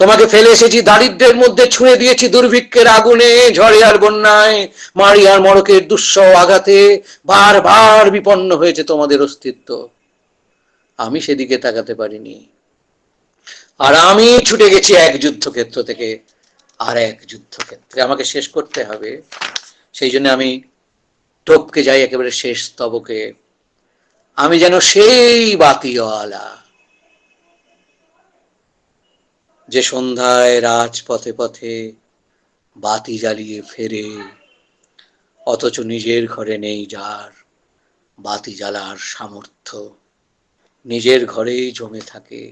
তোমাকে ফেলে এসেছি দারিদ্রের মধ্যে, ছুঁয়ে দিয়েছি দুর্ভিক্ষের আগুনে, ঝড়ে আর বন্যায়, মারি আর মড়কের দুঃসহ আঘাতে বারবার বিপন্ন হয়েছে তোমাদের অস্তিত্ব। আমি সেদিকে তাকাতে পারিনি, আর আমি ছুটে গেছি এক যুদ্ধক্ষেত্র থেকে আর এক যুদ্ধক্ষেত্রে। আমাকে শেষ করতে হবে, সেই জন্য আমি টপকে যাই একেবারে শেষ স্তবকে। আমি যেন সেই বাতিওয়ালা যে সন্ধ্যায় রাজপথে পথে বাতি জ্বালিয়ে ফেরে, অথচ নিজের ঘরে নেই যার বাতি জ্বালার সামর্থ্য, নিজের ঘরেই জমে থাকে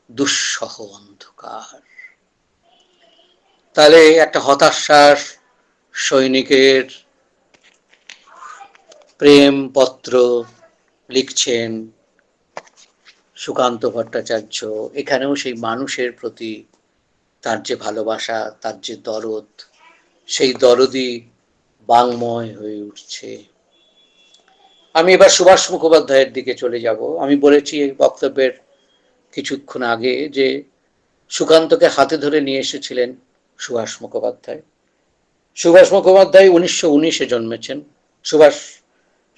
দুঃসহ অন্ধকার। তাহলে একটা হতাশ্বাস সৈনিকের প্রেম পত্র লিখছেন সুকান্ত ভট্টাচার্য, এখানেও সেই মানুষের প্রতি তার যে ভালোবাসা, তার যে দরদ, সেই দরদই বাংময় হয়ে উঠছে। আমি এবার সুভাষ মুখোপাধ্যায়ের দিকে চলে যাব। আমি বলেছি এই বক্তব্যের কিছুক্ষণ আগে যে সুকান্তকে হাতে ধরে নিয়ে এসেছিলেন সুভাষ মুখোপাধ্যায়। সুভাষ মুখোপাধ্যায় 1919-এ জন্মেছেন।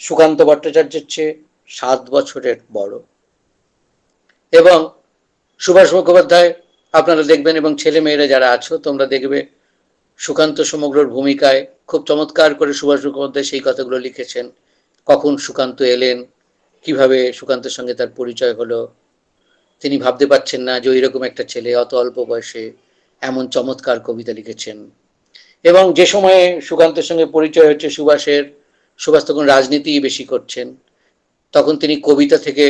সুকান্ত ভট্টাচার্যের চেয়ে 7 বছরের বড়। এবং সুভাষ মুখোপাধ্যায় আপনারা দেখবেন, এবং ছেলে মেয়েরা যারা আছো তোমরা দেখবে, সুকান্ত সমগ্রর ভূমিকায় খুব চমৎকার করে সুভাষ মুখোপাধ্যায় সেই কথাগুলো লিখেছেন। কখন সুকান্ত এলেন, কিভাবে সুকান্তের সঙ্গে তার পরিচয় হলো, তিনি ভাবতে পারছেন না যে এরকম একটা ছেলে অত অল্প বয়সে এমন চমৎকার কবিতা লিখেছেন। এবং যে সময়ে সুকান্তের সঙ্গে পরিচয় হচ্ছে সুভাষ তখন রাজনীতি বেশি করছেন, তখন তিনি কবিতা থেকে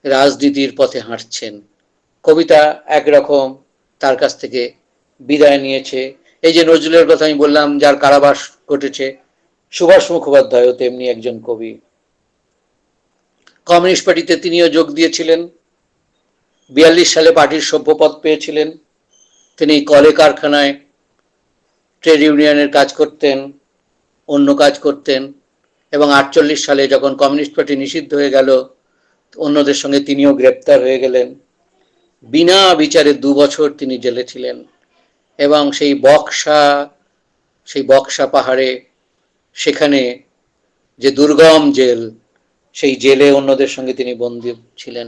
রাজনীতির পথে হাঁটছেন। কবিতা একরকম তার কাছ থেকে বিদায় নিয়েছে। এই যে নজরুলের কথা আমি বললাম, যার কারাবাস ঘটেছে, সুভাষ মুখোপাধ্যায়ও তেমনি একজন কবি। কমিউনিস্ট পার্টিতে তিনিও যোগ দিয়েছিলেন। 42 সালে পার্টির সভ্যপদ পেয়েছিলেন। তিনি কলে কারখানায় ট্রেড ইউনিয়নের কাজ করতেন, অন্য কাজ করতেন। এবং 48 সালে যখন কমিউনিস্ট পার্টি নিষিদ্ধ হয়ে গেল, অন্যদের সঙ্গে তিনিও গ্রেপ্তার হয়ে গেলেন। বিনা বিচারে 2 বছর তিনি জেলে ছিলেন। এবং সেই বক্সা পাহাড়ে, সেখানে যে দুর্গম জেল, সেই জেলে অন্যদের সঙ্গে তিনি বন্দী ছিলেন।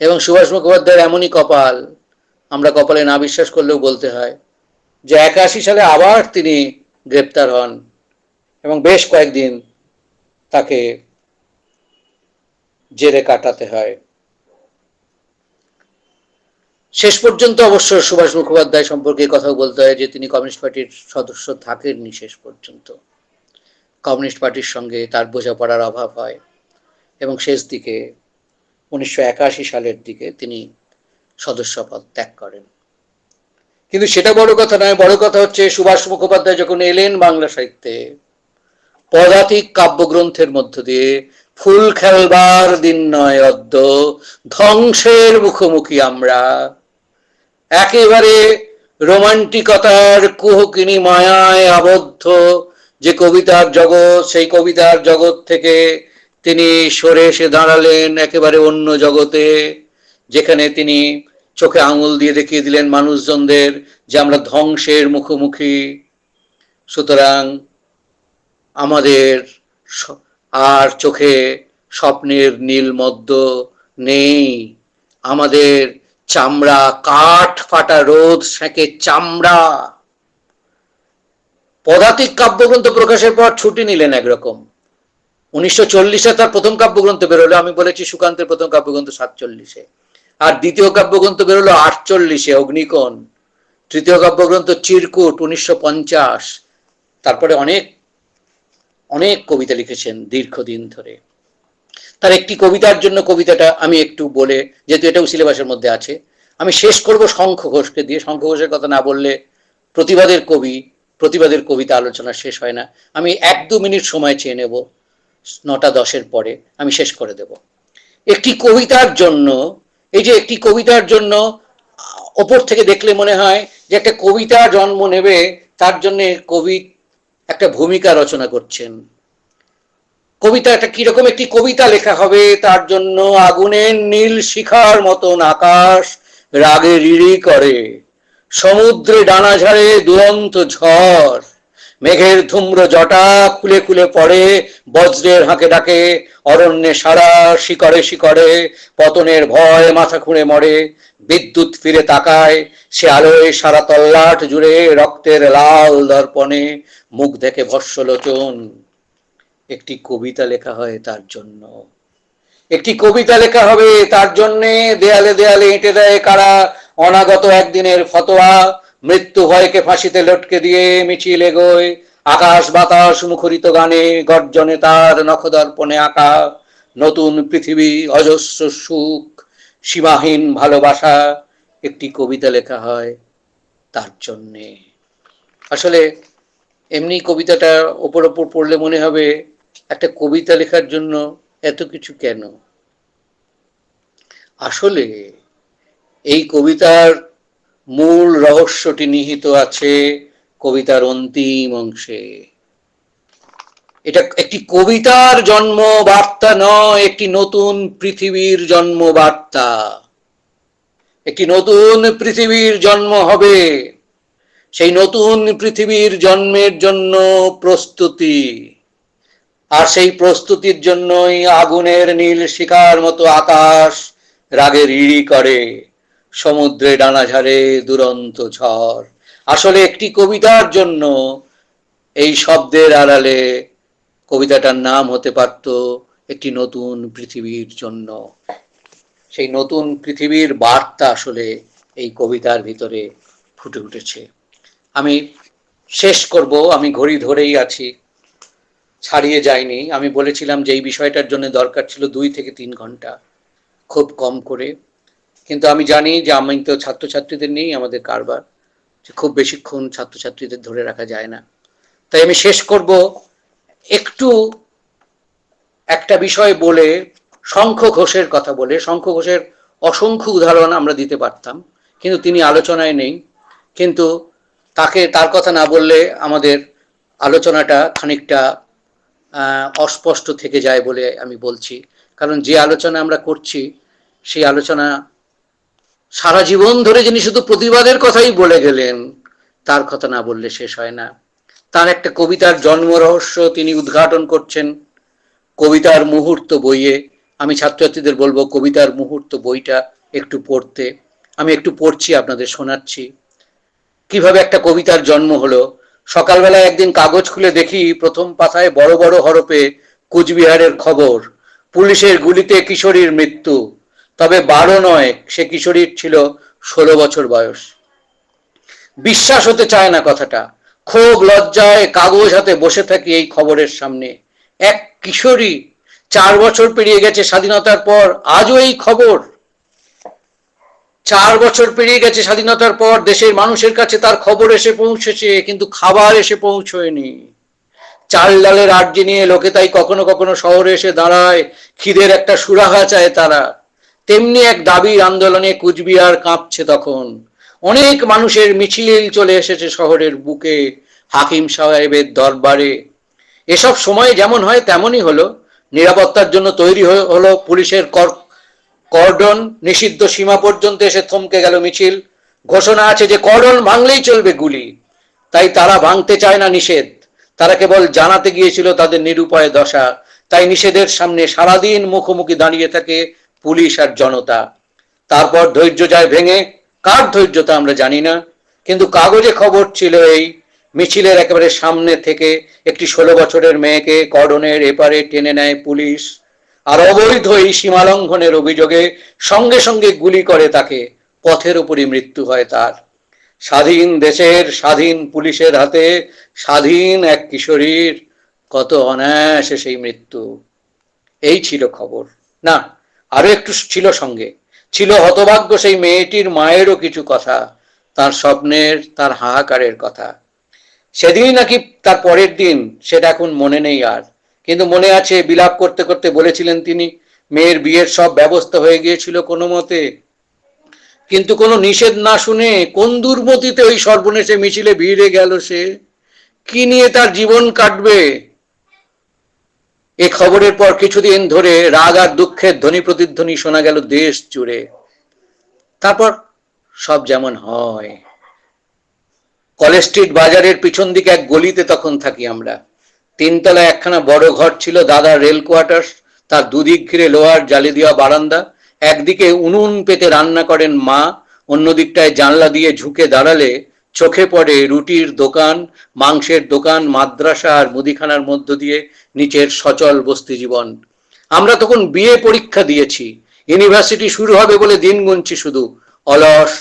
এবং সুভাষ মুখোপাধ্যায়ের এমনই কপাল, আমরা কপালে না বিশ্বাস করলেও বলতে হয়, যে 81 সালে আবার তিনি গ্রেপ্তার হন এবং বেশ কয়েকদিন তাকে জেলে কাটাতে হয়। শেষ পর্যন্ত অবশ্য সুভাষ মুখোপাধ্যায় সম্পর্কে কথা বলতে হয় যে তিনি কমিউনিস্ট পার্টির সদস্য থাকেননি শেষ পর্যন্ত। কমিউনিস্ট পার্টির সঙ্গে তার বোঝাপড়ার অভাব হয় এবং শেষ দিকে 1981 সালের দিকে তিনি সদস্যপদ ত্যাগ করেন। কিন্তু সেটা বড় কথা নয়। বড় কথা হচ্ছে সুভাষ মুখোপাধ্যায় যখন এলেন বাংলা সাহিত্যে, পদাতিক কাব্যগ্রন্থের মধ্য দিয়ে ফুল খেলবার দিন নয় অদ্য, ধ্বংসের মুখোমুখি আমরা, একেবারে রোমান্টিকতার কুহকিনী মায়ায় আবদ্ধ যে কবিতার জগৎ, সেই কবিতার জগৎ থেকে তিনি সরে এসে দাঁড়ালেন একেবারে অন্য জগতে, যেখানে তিনি চোখে আঙুল দিয়ে দেখিয়ে দিলেন মানুষজনদের যে আমরা ধ্বংসের মুখোমুখি। সুতরাং আমাদের আর চোখে স্বপ্নের নীল মদ্য নেই, আমাদের চামড়া কাঠ ফাটা রোদ সেঁকে চামড়া। পদাতিক কাব্যগ্রন্থ প্রকাশের পর ছুটি নিলেন একরকম। 1940-এ তার প্রথম কাব্যগ্রন্থ বেরোলো, আমি বলেছি সুকান্তের প্রথম কাব্যগ্রন্থ 47-এ, আর দ্বিতীয় কাব্যগ্রন্থ বেরোলো 48-এ, অগ্নিকোণ। তৃতীয় কাব্যগ্রন্থ চিরকুট 1950। তারপরে অনেক অনেক কবিতা লিখেছেন দীর্ঘদিন ধরে। তার একটি কবিতার জন্য, কবিতাটা আমি একটু বলে, যেহেতু এটাও সিলেবাসের মধ্যে আছে, আমি শেষ করব শঙ্খ ঘোষকে দিয়ে। শঙ্খ ঘোষের কথা না বললে প্রতিবাদের কবিতা আলোচনা শেষ হয় না। আমি 1-2 মিনিট সময় চেয়ে নেব, 9টা 10-এর পরে আমি শেষ করে দেব। একটি কবিতার জন্য, এই যে একটি কবিতার জন্য ওপর থেকে দেখলে মনে হয় যে একটা কবিতা জন্ম নেবে, তার জন্য কবি একটা ভূমিকা রচনা করছেন। কবিতা একটা কিরকম একটি কবিতা লেখা হবে, তার জন্য আগুনের নীল শিখার মতন আকাশ রাগে রিরি করে, সমুদ্রে ডানা ঝাড়ে দুরন্ত ঝড়, মেঘের ধূম্র জটা খুলে খুলে পড়ে, বজ্রের হাঁকে ডাকে অরণ্যে সারা, শিকড়ে শিকড়ে পতনের ভয় মাথা খুঁড়ে মরে, বিদ্যুৎ ফিরে তাকায়, সে আলোয় সারা তল্লাট জুড়ে, রক্তের লাল দর্পণে মুখ দেখে ভস্মলোচন। একটি কবিতা লেখা হয় তার জন্য, একটি কবিতা লেখা হবে তার জন্যে। দেয়ালে দেয়ালে এঁটে দেয় কারা অনাগত একদিনের ফতোয়া, মৃত্যু ভয়কে ফাঁসিতে লটকে দিয়ে মিছিল এগোয়, আকাশ বাতাস মুখরিত গানে, গর্জনে তার নখদর্পণে আঁকা নতুন পৃথিবী, অজস্র সুখ, সীমাহীন ভালোবাসা। একটি কবিতা লেখা হয় তার জন্যে। আসলে এমনি কবিতাটা ওপর ওপর পড়লে মনে হবে একটা কবিতা লেখার জন্য এত কিছু কেন। আসলে এই কবিতার মূল রহস্যটি নিহিত আছে কবিতার অন্তিম অংশে। এটা একটি কবিতার জন্ম বার্তা নয়, একটি নতুন পৃথিবীর জন্ম বার্তা। একটি নতুন পৃথিবীর জন্ম হবে, সেই নতুন পৃথিবীর জন্মের জন্য প্রস্তুতি। আর সেই প্রস্তুতির জন্যই আগুনের নীল শিখার মতো আকাশ রাগে রিড়ি করে, সমুদ্রে ডানা ঝাড়ে দুরন্ত ঝড়। আসলে একটি কবিতার জন্য এই শব্দের আড়ালে কবিতাটার নাম হতে পারত একটি নতুন পৃথিবীর জন্য। সেই নতুন পৃথিবীর বার্তা আসলে এই কবিতার ভিতরে ফুটে উঠেছে। আমি শেষ করব, আমি ঘড়ি ধরেই আছি, ছাড়িয়ে যায়নি। আমি বলেছিলাম যে এই বিষয়টার জন্য দরকার ছিল 2 থেকে 3 ঘন্টা, খুব কম করে। কিন্তু আমি জানি যে আমি তো ছাত্রছাত্রীদের নিয়েই আমাদের কারবার, যে খুব বেশিক্ষণ ছাত্রছাত্রীদের ধরে রাখা যায় না। তাই আমি শেষ করব একটু একটা বিষয় বলে, শঙ্খ ঘোষের কথা বলে। শঙ্খ ঘোষের অসংখ্য উদাহরণ আমরা দিতে পারতাম, কিন্তু তিনি আলোচনায় নেই। কিন্তু তার কথা না বললে আমাদের আলোচনাটা খানিকটা অস্পষ্ট থেকে যায় বলে আমি বলছি। কারণ যে আলোচনা আমরা করছি সেই আলোচনা সারা জীবন ধরে যিনি শুধু প্রতিবাদের কথাই বলে গেলেন, তার কথা না বললে শেষ হয় না। তার একটা কবিতার জন্ম রহস্য তিনি উদ্ঘাটন করছেন কবিতার মুহূর্ত বইয়ে। আমি ছাত্রছাত্রীদের বলবো কবিতার মুহূর্ত বইটা একটু পড়তে। আমি একটু পড়ছি, আপনাদের শোনাচ্ছি কিভাবে একটা কবিতার জন্ম হলো। সকালবেলা একদিন কাগজ খুলে দেখি প্রথম পাতায় বড় বড় হরফে কুচবিহারের খবর, পুলিশের গুলিতে কিশোরীর মৃত্যু। তবে 12 নয়, সে কিশোরীর ছিল 16 বছর বয়স। বিশ্বাস হতে চায় না কথাটা। ক্ষোভ লজ্জায় কাগজ হাতে বসে থাকি এই খবরের সামনে। এক কিশোরী, 4 বছর পেরিয়ে গেছে স্বাধীনতার পর, আজও এই খবর। 4 বছর পেরিয়ে গেছে স্বাধীনতার পর, দেশের মানুষের কাছে তার খবর এসে পৌঁছেছে, কিন্তু খাবার এসে পৌঁছয়নি। চাল ডালের আর্জি নিয়ে লোকে তাই কখনো কখনো শহরে এসে দাঁড়ায়, খিদের একটা সুরাহা চায় তারা। তেমনি এক দাবির আন্দোলনে কুচবিহার কাঁপছে তখন। অনেক মানুষের মিছিল চলে এসেছে শহরের বুকে, হাকিম সাহেবের দরবারে। এসব সময় যেমন হয় তেমনই হলো। নিরাপত্তার জন্য তৈরি হলো পুলিশের কর্ডন, নিষিদ্ধ সীমা পর্যন্ত এসে থমকে গেল মিছিল। ঘোষণা আছে যে কর্ডন ভাঙলেই চলবে গুলি। তাই তারা ভাঙতে চায় না নিষেধ, তারা কেবল জানাতে গিয়েছিল তাদের নিরুপায় দশা। তাই নিষেধের সামনে সারাদিন মুখোমুখি দাঁড়িয়ে থাকে পুলিশ আর জনতা। তারপর ধৈর্য যায় ভেঙে, কার ধৈর্য তা আমরা জানি না, কিন্তু কাগজে খবর ছিল এই মিছিলের একেবারে সামনে থেকে একটি 16 বছরের মেয়েকে কর্ডনের এপারে টেনে নেয় পুলিশ, আর অবৈধ এই সীমালঙ্ঘনের অভিযোগে সঙ্গে সঙ্গে গুলি করে তাকে। পথের উপরই মৃত্যু হয় তার। স্বাধীন দেশের স্বাধীন পুলিশের হাতে স্বাধীন এক কিশোরীর কত অনায়াসে সেই মৃত্যু। এই ছিল খবর। না, আরো একটু ছিল সঙ্গে, ছিল হতভাগ্য সেই মেয়েটির মায়েরও কিছু কথা, তার স্বপ্নের, তার হাহাকারের কথা। সেদিনই নাকি তার পরের দিন, সেটা এখন মনে নেই আর, কিন্তু মনে আছে বিলাপ করতে করতে বলেছিলেন তিনি, মেয়ের বিয়ের সব ব্যবস্থা হয়ে গিয়েছিল কোনো মতে, কিন্তু কোনো নিষেধ না শুনে কোন দুর্মতিতে ওই সর্বনেশে মিছিলে ভিড়ে গেল সে। কি নিয়ে তার জীবন কাটবে? এ খবরের পর কিছুদিন ধরে রাগ আর দুঃখের ধ্বনি প্রতিধ্বনি শোনা গেল দেশ জুড়ে। তারপর সব যেমন হয়। কলেজ স্ট্রিট বাজারের পিছন দিকে এক গলিতে তখন থাকি আমরা। 3 তলায় একখানা বড় ঘর ছিল, দাদার রেল কোয়ার্টার্স। তার দুদিক ঘিরে লোহার জালি দেওয়া বারান্দা। একদিকে উনুন পেতে রান্না করেন মা, অন্য দিকটায় জানলা দিয়ে ঝুঁকে দাঁড়ালে চোখে পড়ে রুটির দোকান, মাংসের দোকান, মাদ্রাসা আর মুদিখানার মধ্য দিয়ে নিচের সচল বস্তি জীবন। আমরা তখন বিএ পরীক্ষা দিয়েছি, ইউনিভার্সিটি শুরু হবে বলে দিন গুনছি শুধু, অলস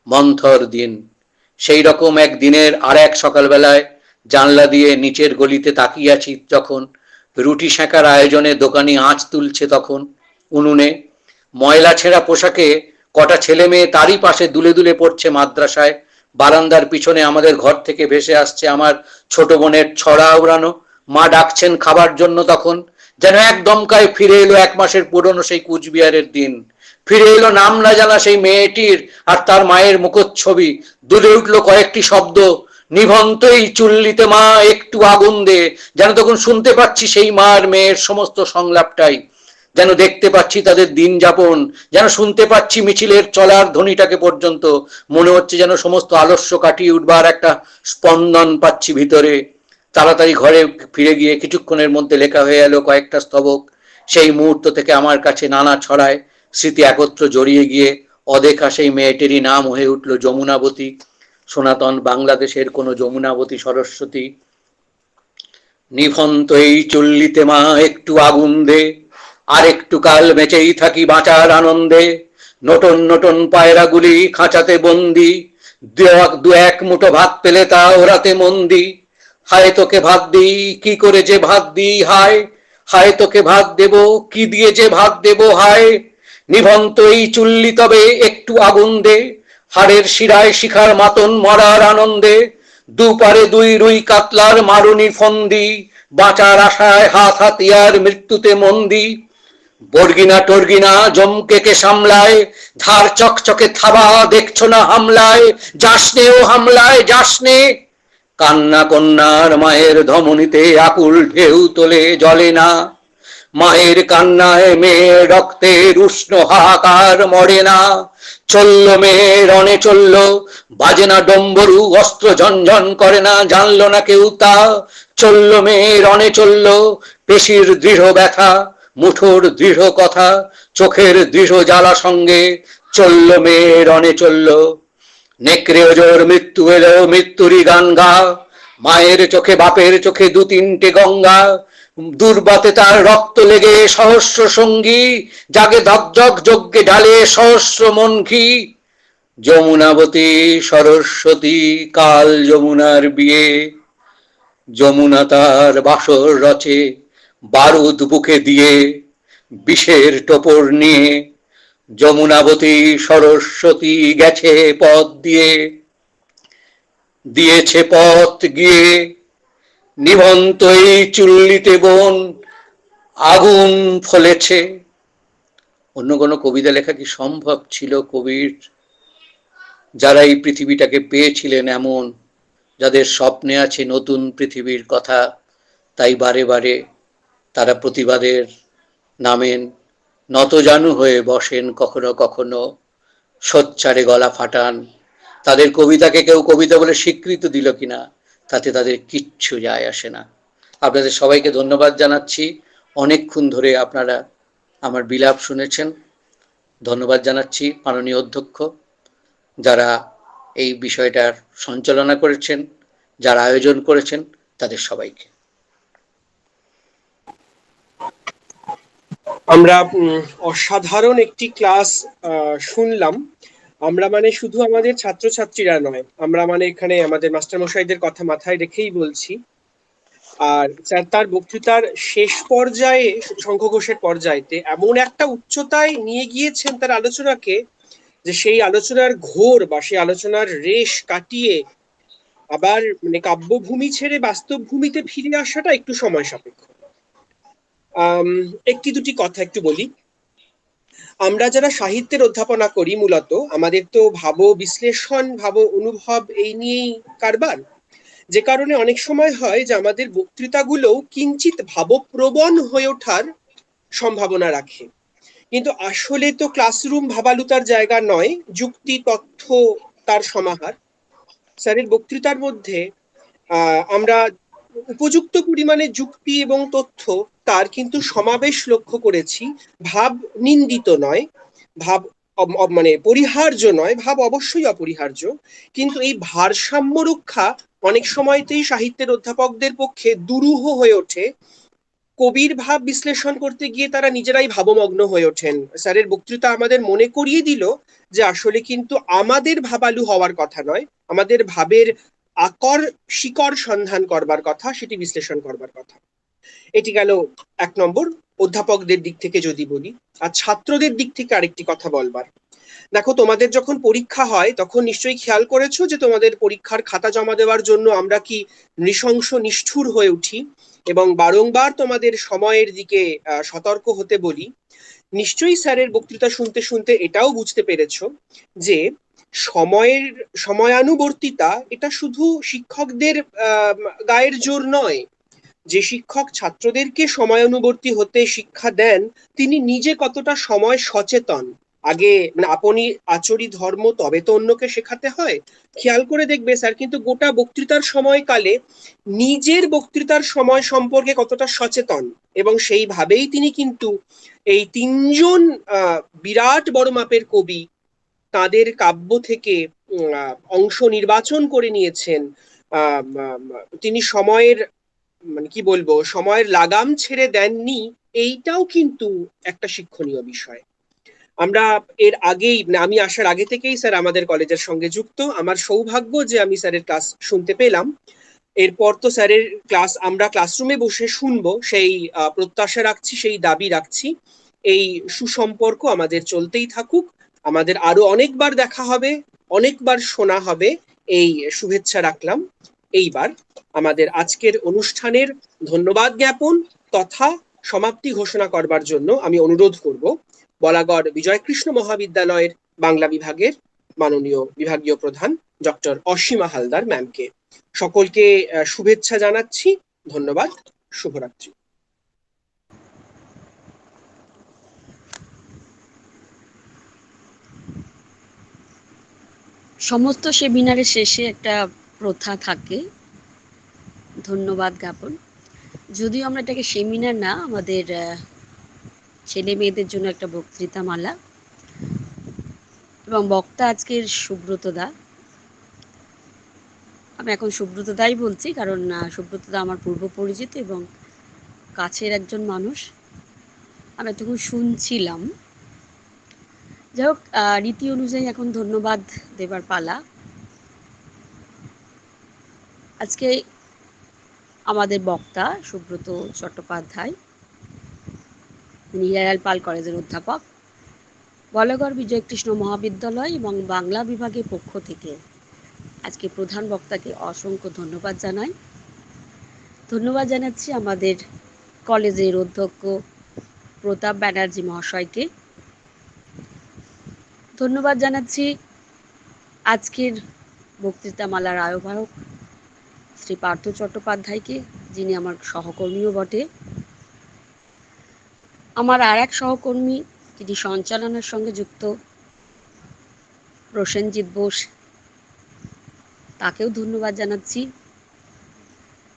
মন্থর দিন। সেই রকম এক দিনের আর এক সকালবেলায় জানলা দিয়ে নিচের গলিতে তাকিয়ে আছি যখন, রুটি সেঁকার আয়োজনে দোকানি আঁচ তুলছে তখন উনুনে। ময়লা ছেঁড়া পোশাকে কটা ছেলে মেয়ে তারই পাশে দুলে দুলে পড়ছে মাদ্রাসায়। বারান্দার পিছনে আমাদের ঘর থেকে ভেসে আসছে আমার ছোট বোনের ছড়া উড়ানো। মা ডাকছেন খাবার জন্য তখন, যেন এক দমকায় ফিরে এলো 1 মাসের পুরনো সেই কুচবিহারের দিন। ফিরে এলো নাম না জানা সেই মেয়েটির আর তার মায়ের মুখচ্ছবি। দুলে উঠলো কয়েকটি শব্দ, নিভন্তই চুল্লিতে মা একটু আগুন দে। যেন তখন শুনতে পাচ্ছি সেই মার মেয়ের সমস্ত সংলাপটাই, যেন দেখতে পাচ্ছি তাদের দিন যাপন, যেন শুনতে পাচ্ছি মিছিলের চলার ধ্বনিটাকে পর্যন্ত। মনে হচ্ছে যেন সমস্ত আলস্য কাটিয়ে উঠবার একটা স্পন্দন পাচ্ছি ভিতরে। তাড়াতাড়ি ঘরে ফিরে গিয়ে কিছুক্ষণের মধ্যে লেখা হয়ে এলো কয়েকটা স্তবক। সেই মুহূর্ত থেকে আমার কাছে নানা ছড়ায় স্মৃতি একত্র জড়িয়ে গিয়ে অদেখা সেই মেয়েটেরই নাম হয়ে উঠল যমুনাবতী। সনাতন বাংলাদেশের কোনো যমুনাবতী সরস্বতী। নিভন্ত এই চুল্লিতে মা একটু আগুন দে, আর একটু কাল বেঁচেই থাকি বাঁচার আনন্দে। নটন নটন পায়রাগুলি খাঁচাতে বন্দি, দু এক মুঠো ভাত পেলে তা ওরাতে মন্দি। হায় তোকে ভাত দিই, কি করে যে ভাত দিই হায়, হায় তোকে ভাত দেব, কি দিয়ে যে ভাত দেব হায়। নিভন্ত এই চুল্লি তবে একটু আগুন দে, হাড়ের শিরায় শিখার মাতন মরার আনন্দে। দুপারে দুই রুই কাতলার মারুনি ফন্দি, বাঁচার আশায় হাত হাতিয়ার মৃত্যুতে মন্দি। বর্গিনা টর্গিনা জমকেকে সামলায়, ধার চকচকে থাবা দেখছো না হামলায়, যাসনে ও হামলায় যাসনে। কান্না কন্যার মায়ের ধমনীতে আকুল ঢেউ তোলে জলে না, মায়ের কান্নায় মেয়ের রক্তের উষ্ণ হাহাকার মরে না। চলল মেয়ে রণে চলল, বাজে না ডম্বরু, অস্ত্র ঝনঝন করে না, জানলো না কেউ তা। চলল মেয়ে রণে চলল, পেশির দৃঢ় ব্যথা, মুঠোর দৃঢ় কথা, চোখের দৃঢ় জ্বালা সঙ্গে চলল মেয়ে রণে চলল। নেকড়ে ওজোর মৃত্যু এলো, মৃত্যুরই গান গা, মায়ের চোখে বাপের চোখে দু তিনটে গঙ্গা। দুর্বাতে তার রক্ত লেগে সহস্র সঙ্গী, জাগে ধকধক যজ্ঞে ঢালে সহস্র মন ঘি। যমুনাবতী সরস্বতী কাল যমুনার বিয়ে, যমুনা তার বাসর রচে বারুদ বুকে দিয়ে, বিষের টোপর নিয়ে। যমুনাবতী সরস্বতী গেছে পথ দিয়ে, দিয়েছে পথ গিয়ে। নিভন্ত এই চুল্লিতে বোন আগুন ফলেছে। অন্য কোনো কবিতা লেখা কি সম্ভব ছিল কবির? যারা এই পৃথিবীটাকে পেয়েছিলেন এমন, যাদের স্বপ্নে আছে নতুন পৃথিবীর কথা, তাই বারে বারে তারা প্রতিবাদের নামেন, নতজানু হয়ে বসেন, কখনো কখনো সোচ্চারে গলা ফাটান। তাদের কবিতাকে কেউ কবিতা বলে স্বীকৃতি দিল কিনা তাতে তাদের কিচ্ছু যায় আসে না। আপনাদের সবাইকে ধন্যবাদ জানাচ্ছি। অনেকক্ষণ ধরে আপনারা আমার বিলাপ শুনেছেন। ধন্যবাদ জানাচ্ছি মাননীয় অধ্যক্ষ, যারা এই বিষয়টার সঞ্চালনা করেছেন, যারা আয়োজন করেছেন, তাদের সবাইকে। আমরা অসাধারণ একটি ক্লাস শুনলাম। আমরা মানে শুধু আমাদের ছাত্রছাত্রীরা নয়, আমরা মানে এখানে আমাদের মাস্টারমশাইদের কথা মাথায় রেখেই বলছি। আর স্যার তার বক্তৃতার শেষ পর্যায়ে, শঙ্খ ঘোষের পর্যায়েতে এমন একটা উচ্চতায় নিয়ে গিয়েছেন তার আলোচনাকে, যে সেই আলোচনার ঘোর বা সেই আলোচনার রেশ কাটিয়ে আবার মানে কাব্যভূমি ছেড়ে বাস্তব ভূমিতে ফিরে আসাটা একটু সময় সাপেক্ষ। একটি দুটি কথা একটু বলি। আমরা যারা সাহিত্যের অধ্যাপনা করি, মূলত আমাদের তো ভাব বিশ্লেষণ, ভাব অনুভব এই নিয়েই কারবার, যে কারণে অনেক সময় হয় যে আমাদের বক্তৃতাগুলো কিঞ্চিত ভাবপ্রবণ হয়ে ওঠার সম্ভাবনা রাখে। কিন্তু আসলে তো ক্লাসরুম ভাবালুতার জায়গা নয়, যুক্তি তথ্য তার সমাহার। স্যারের বক্তৃতার মধ্যে আমরা উপযুক্ত পরিমাণে যুক্তি এবং তথ্য তার কিন্তু সমাবেশ লক্ষ্য করেছি। ভাব নিন্দিত নয়, ভাব মানে পরিহার্য নয়, ভাব অবশ্যই অপরিহার্য, কিন্তু এই ভারসাম্য রক্ষা অনেক সময়তেই সাহিত্যের অধ্যাপকদের পক্ষে দুরূহ হয়ে ওঠে। কবির ভাব বিশ্লেষণ করতে গিয়ে তারা নিজেরাই ভাবমগ্ন হয়ে ওঠেন। স্যারের বক্তৃতা আমাদের মনে করিয়ে দিল যে আসলে কিন্তু আমাদের ভাবালু হওয়ার কথা নয়, আমাদের ভাবের আকর শিকড় সন্ধান করবার কথা, সেটি বিশ্লেষণ করবার কথা। এটি গেল এক নম্বর অধ্যাপকদের দিক থেকে যদি বলি। আর ছাত্রদের দিক থেকে আরেকটি কথা বলবার, দেখো তোমাদের যখন পরীক্ষা হয় তখন নিশ্চয়ই খেয়াল করেছো যে তোমাদের পরীক্ষার খাতা জমা দেওয়ার জন্য আমরা কি নৃশংস নিষ্ঠুর হয়ে উঠি এবং বারংবার তোমাদের সময়ের দিকে সতর্ক হতে বলি। নিশ্চয়ই স্যারের বক্তৃতা শুনতে শুনতে এটাও বুঝতে পেরেছো যে সময়ানুবর্তিতা এটা শুধু শিক্ষকদের গায়ের জোর নয়। যে শিক্ষক ছাত্রদেরকে সময়ানুবর্তী হতে শিক্ষা দেন, তিনি নিজে কতটা সময় সচেতন। আগে আপনি আচরি ধর্ম, তবে তো অন্যকে শেখাতে হয়। খেয়াল করে দেখবে স্যার কিন্তু গোটা বক্তৃতার সময়কালে নিজের বক্তৃতার সময় সম্পর্কে কতটা সচেতন, এবং সেইভাবেই তিনি কিন্তু এই তিনজন বিরাট বড় মাপের কবি, তাদের কাব্য থেকে অংশ নির্বাচন করে নিয়েছেন। তিনি সময়ের মানে কি বলবো, সময়ের লাগাম ছেড়ে দেননি, এইটাও কিন্তু একটা শিক্ষণীয় বিষয়। আমরা এর আগেই আমি আসার আগে থেকেই স্যার আমাদের কলেজের সঙ্গে যুক্ত। আমার সৌভাগ্য যে আমি স্যারের ক্লাস শুনতে পেলাম। এরপর তো স্যারের ক্লাস আমরা ক্লাসরুমে বসে শুনবো, সেই প্রত্যাশা রাখছি, সেই দাবি রাখছি। এই সুসম্পর্ক আমাদের চলতেই থাকুক, আমাদের আরো অনেকবার দেখা হবে, অনেকবার শোনা হবে, এই শুভেচ্ছা রাখলাম। এইবার আমাদের আজকের অনুষ্ঠানের ধন্যবাদ জ্ঞাপন তথা সমাপ্তি ঘোষণা করবার জন্য আমি অনুরোধ করব বলাগড় বিজয়কৃষ্ণ মহাবিদ্যালয়ের বাংলা বিভাগের মাননীয় বিভাগীয় প্রধান ডক্টর অসীমা হালদার ম্যামকে। সকলকে শুভেচ্ছা জানাচ্ছি, ধন্যবাদ, শুভরাত্রি। সমস্ত সেমিনারের শেষে একটা প্রথা থাকে ধন্যবাদ জ্ঞাপন। যদিও আমরা এটাকে সেমিনার না, আমাদের ছেলে মেয়েদের জন্য একটা বক্তৃতা মালা, এবং বক্তা আজকের সুব্রত দা। আমি এখন সুব্রত দাই বলছি, কারণ সুব্রত দা আমার পূর্ব পরিচিত এবং কাছের একজন মানুষ। আমি এতক্ষণ শুনছিলাম। যাই হোক, রীতি অনুযায়ী এখন ধন্যবাদ দেবার পালা। আজকে আমাদের বক্তা সুব্রত চট্টোপাধ্যায়, তিনি হিরালাল পাল কলেজের অধ্যাপক। বলাগড় বিজয়কৃষ্ণ মহাবিদ্যালয় এবং বাংলা বিভাগের পক্ষ থেকে আজকে প্রধান বক্তাকে অসংখ্য ধন্যবাদ জানাই। ধন্যবাদ জানাচ্ছি আমাদের কলেজের অধ্যক্ষ প্রতাপ ব্যানার্জি মহাশয়কে। ধন্যবাদ জানাচ্ছি আজকের বক্তৃতামালার আহ্বায়ক শ্রী পার্থ চট্টোপাধ্যায়কে, যিনি আমার সহকর্মীও বটে। আমার আর এক সহকর্মী যিনি সঞ্চালনের সঙ্গে যুক্ত, প্রসেনজিৎ বোস, তাকেও ধন্যবাদ জানাচ্ছি।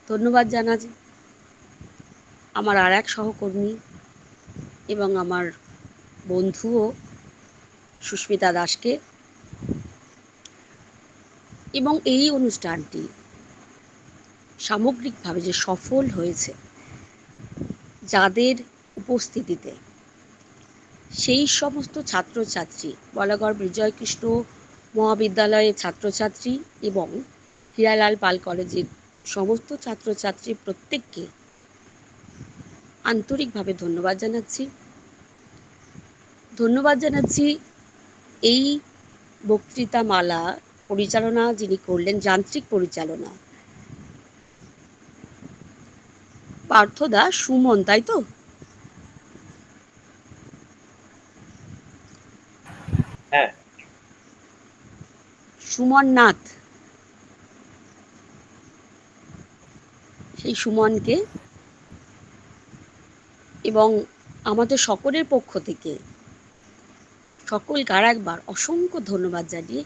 ধন্যবাদ জানাচ্ছি আমার আর এক সহকর্মী এবং আমার বন্ধুও সুস্মিতা দাসকে। এবং এই অনুষ্ঠানটি সামগ্রিকভাবে যে সফল হয়েছে যাদের উপস্থিতিতে, সেই সমস্ত ছাত্রছাত্রী, বলাগড় বিজয়কৃষ্ণ মহাবিদ্যালয়ের ছাত্রছাত্রী এবং হিরালাল পাল কলেজের সমস্ত ছাত্রছাত্রী প্রত্যেককে আন্তরিকভাবে ধন্যবাদ জানাচ্ছি। ধন্যবাদ জানাচ্ছি এই বক্তৃতামালা পরিচালনা যিনি করলেন, যান্ত্রিক পরিচালনা পার্থদা, সুমন, তাই তো? হ্যাঁ, সুমন নাথ, সেই সুমনকে এবং আমাদের সকলের পক্ষ থেকে সকলকে আর একবার অসংখ্য ধন্যবাদ জানিয়ে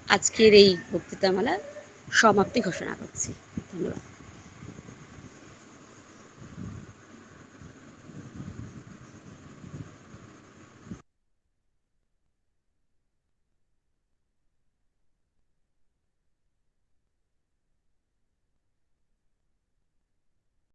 আজকের এই বক্তৃতামালার সমাপ্তি ঘোষণা করছি। ধন্যবাদ।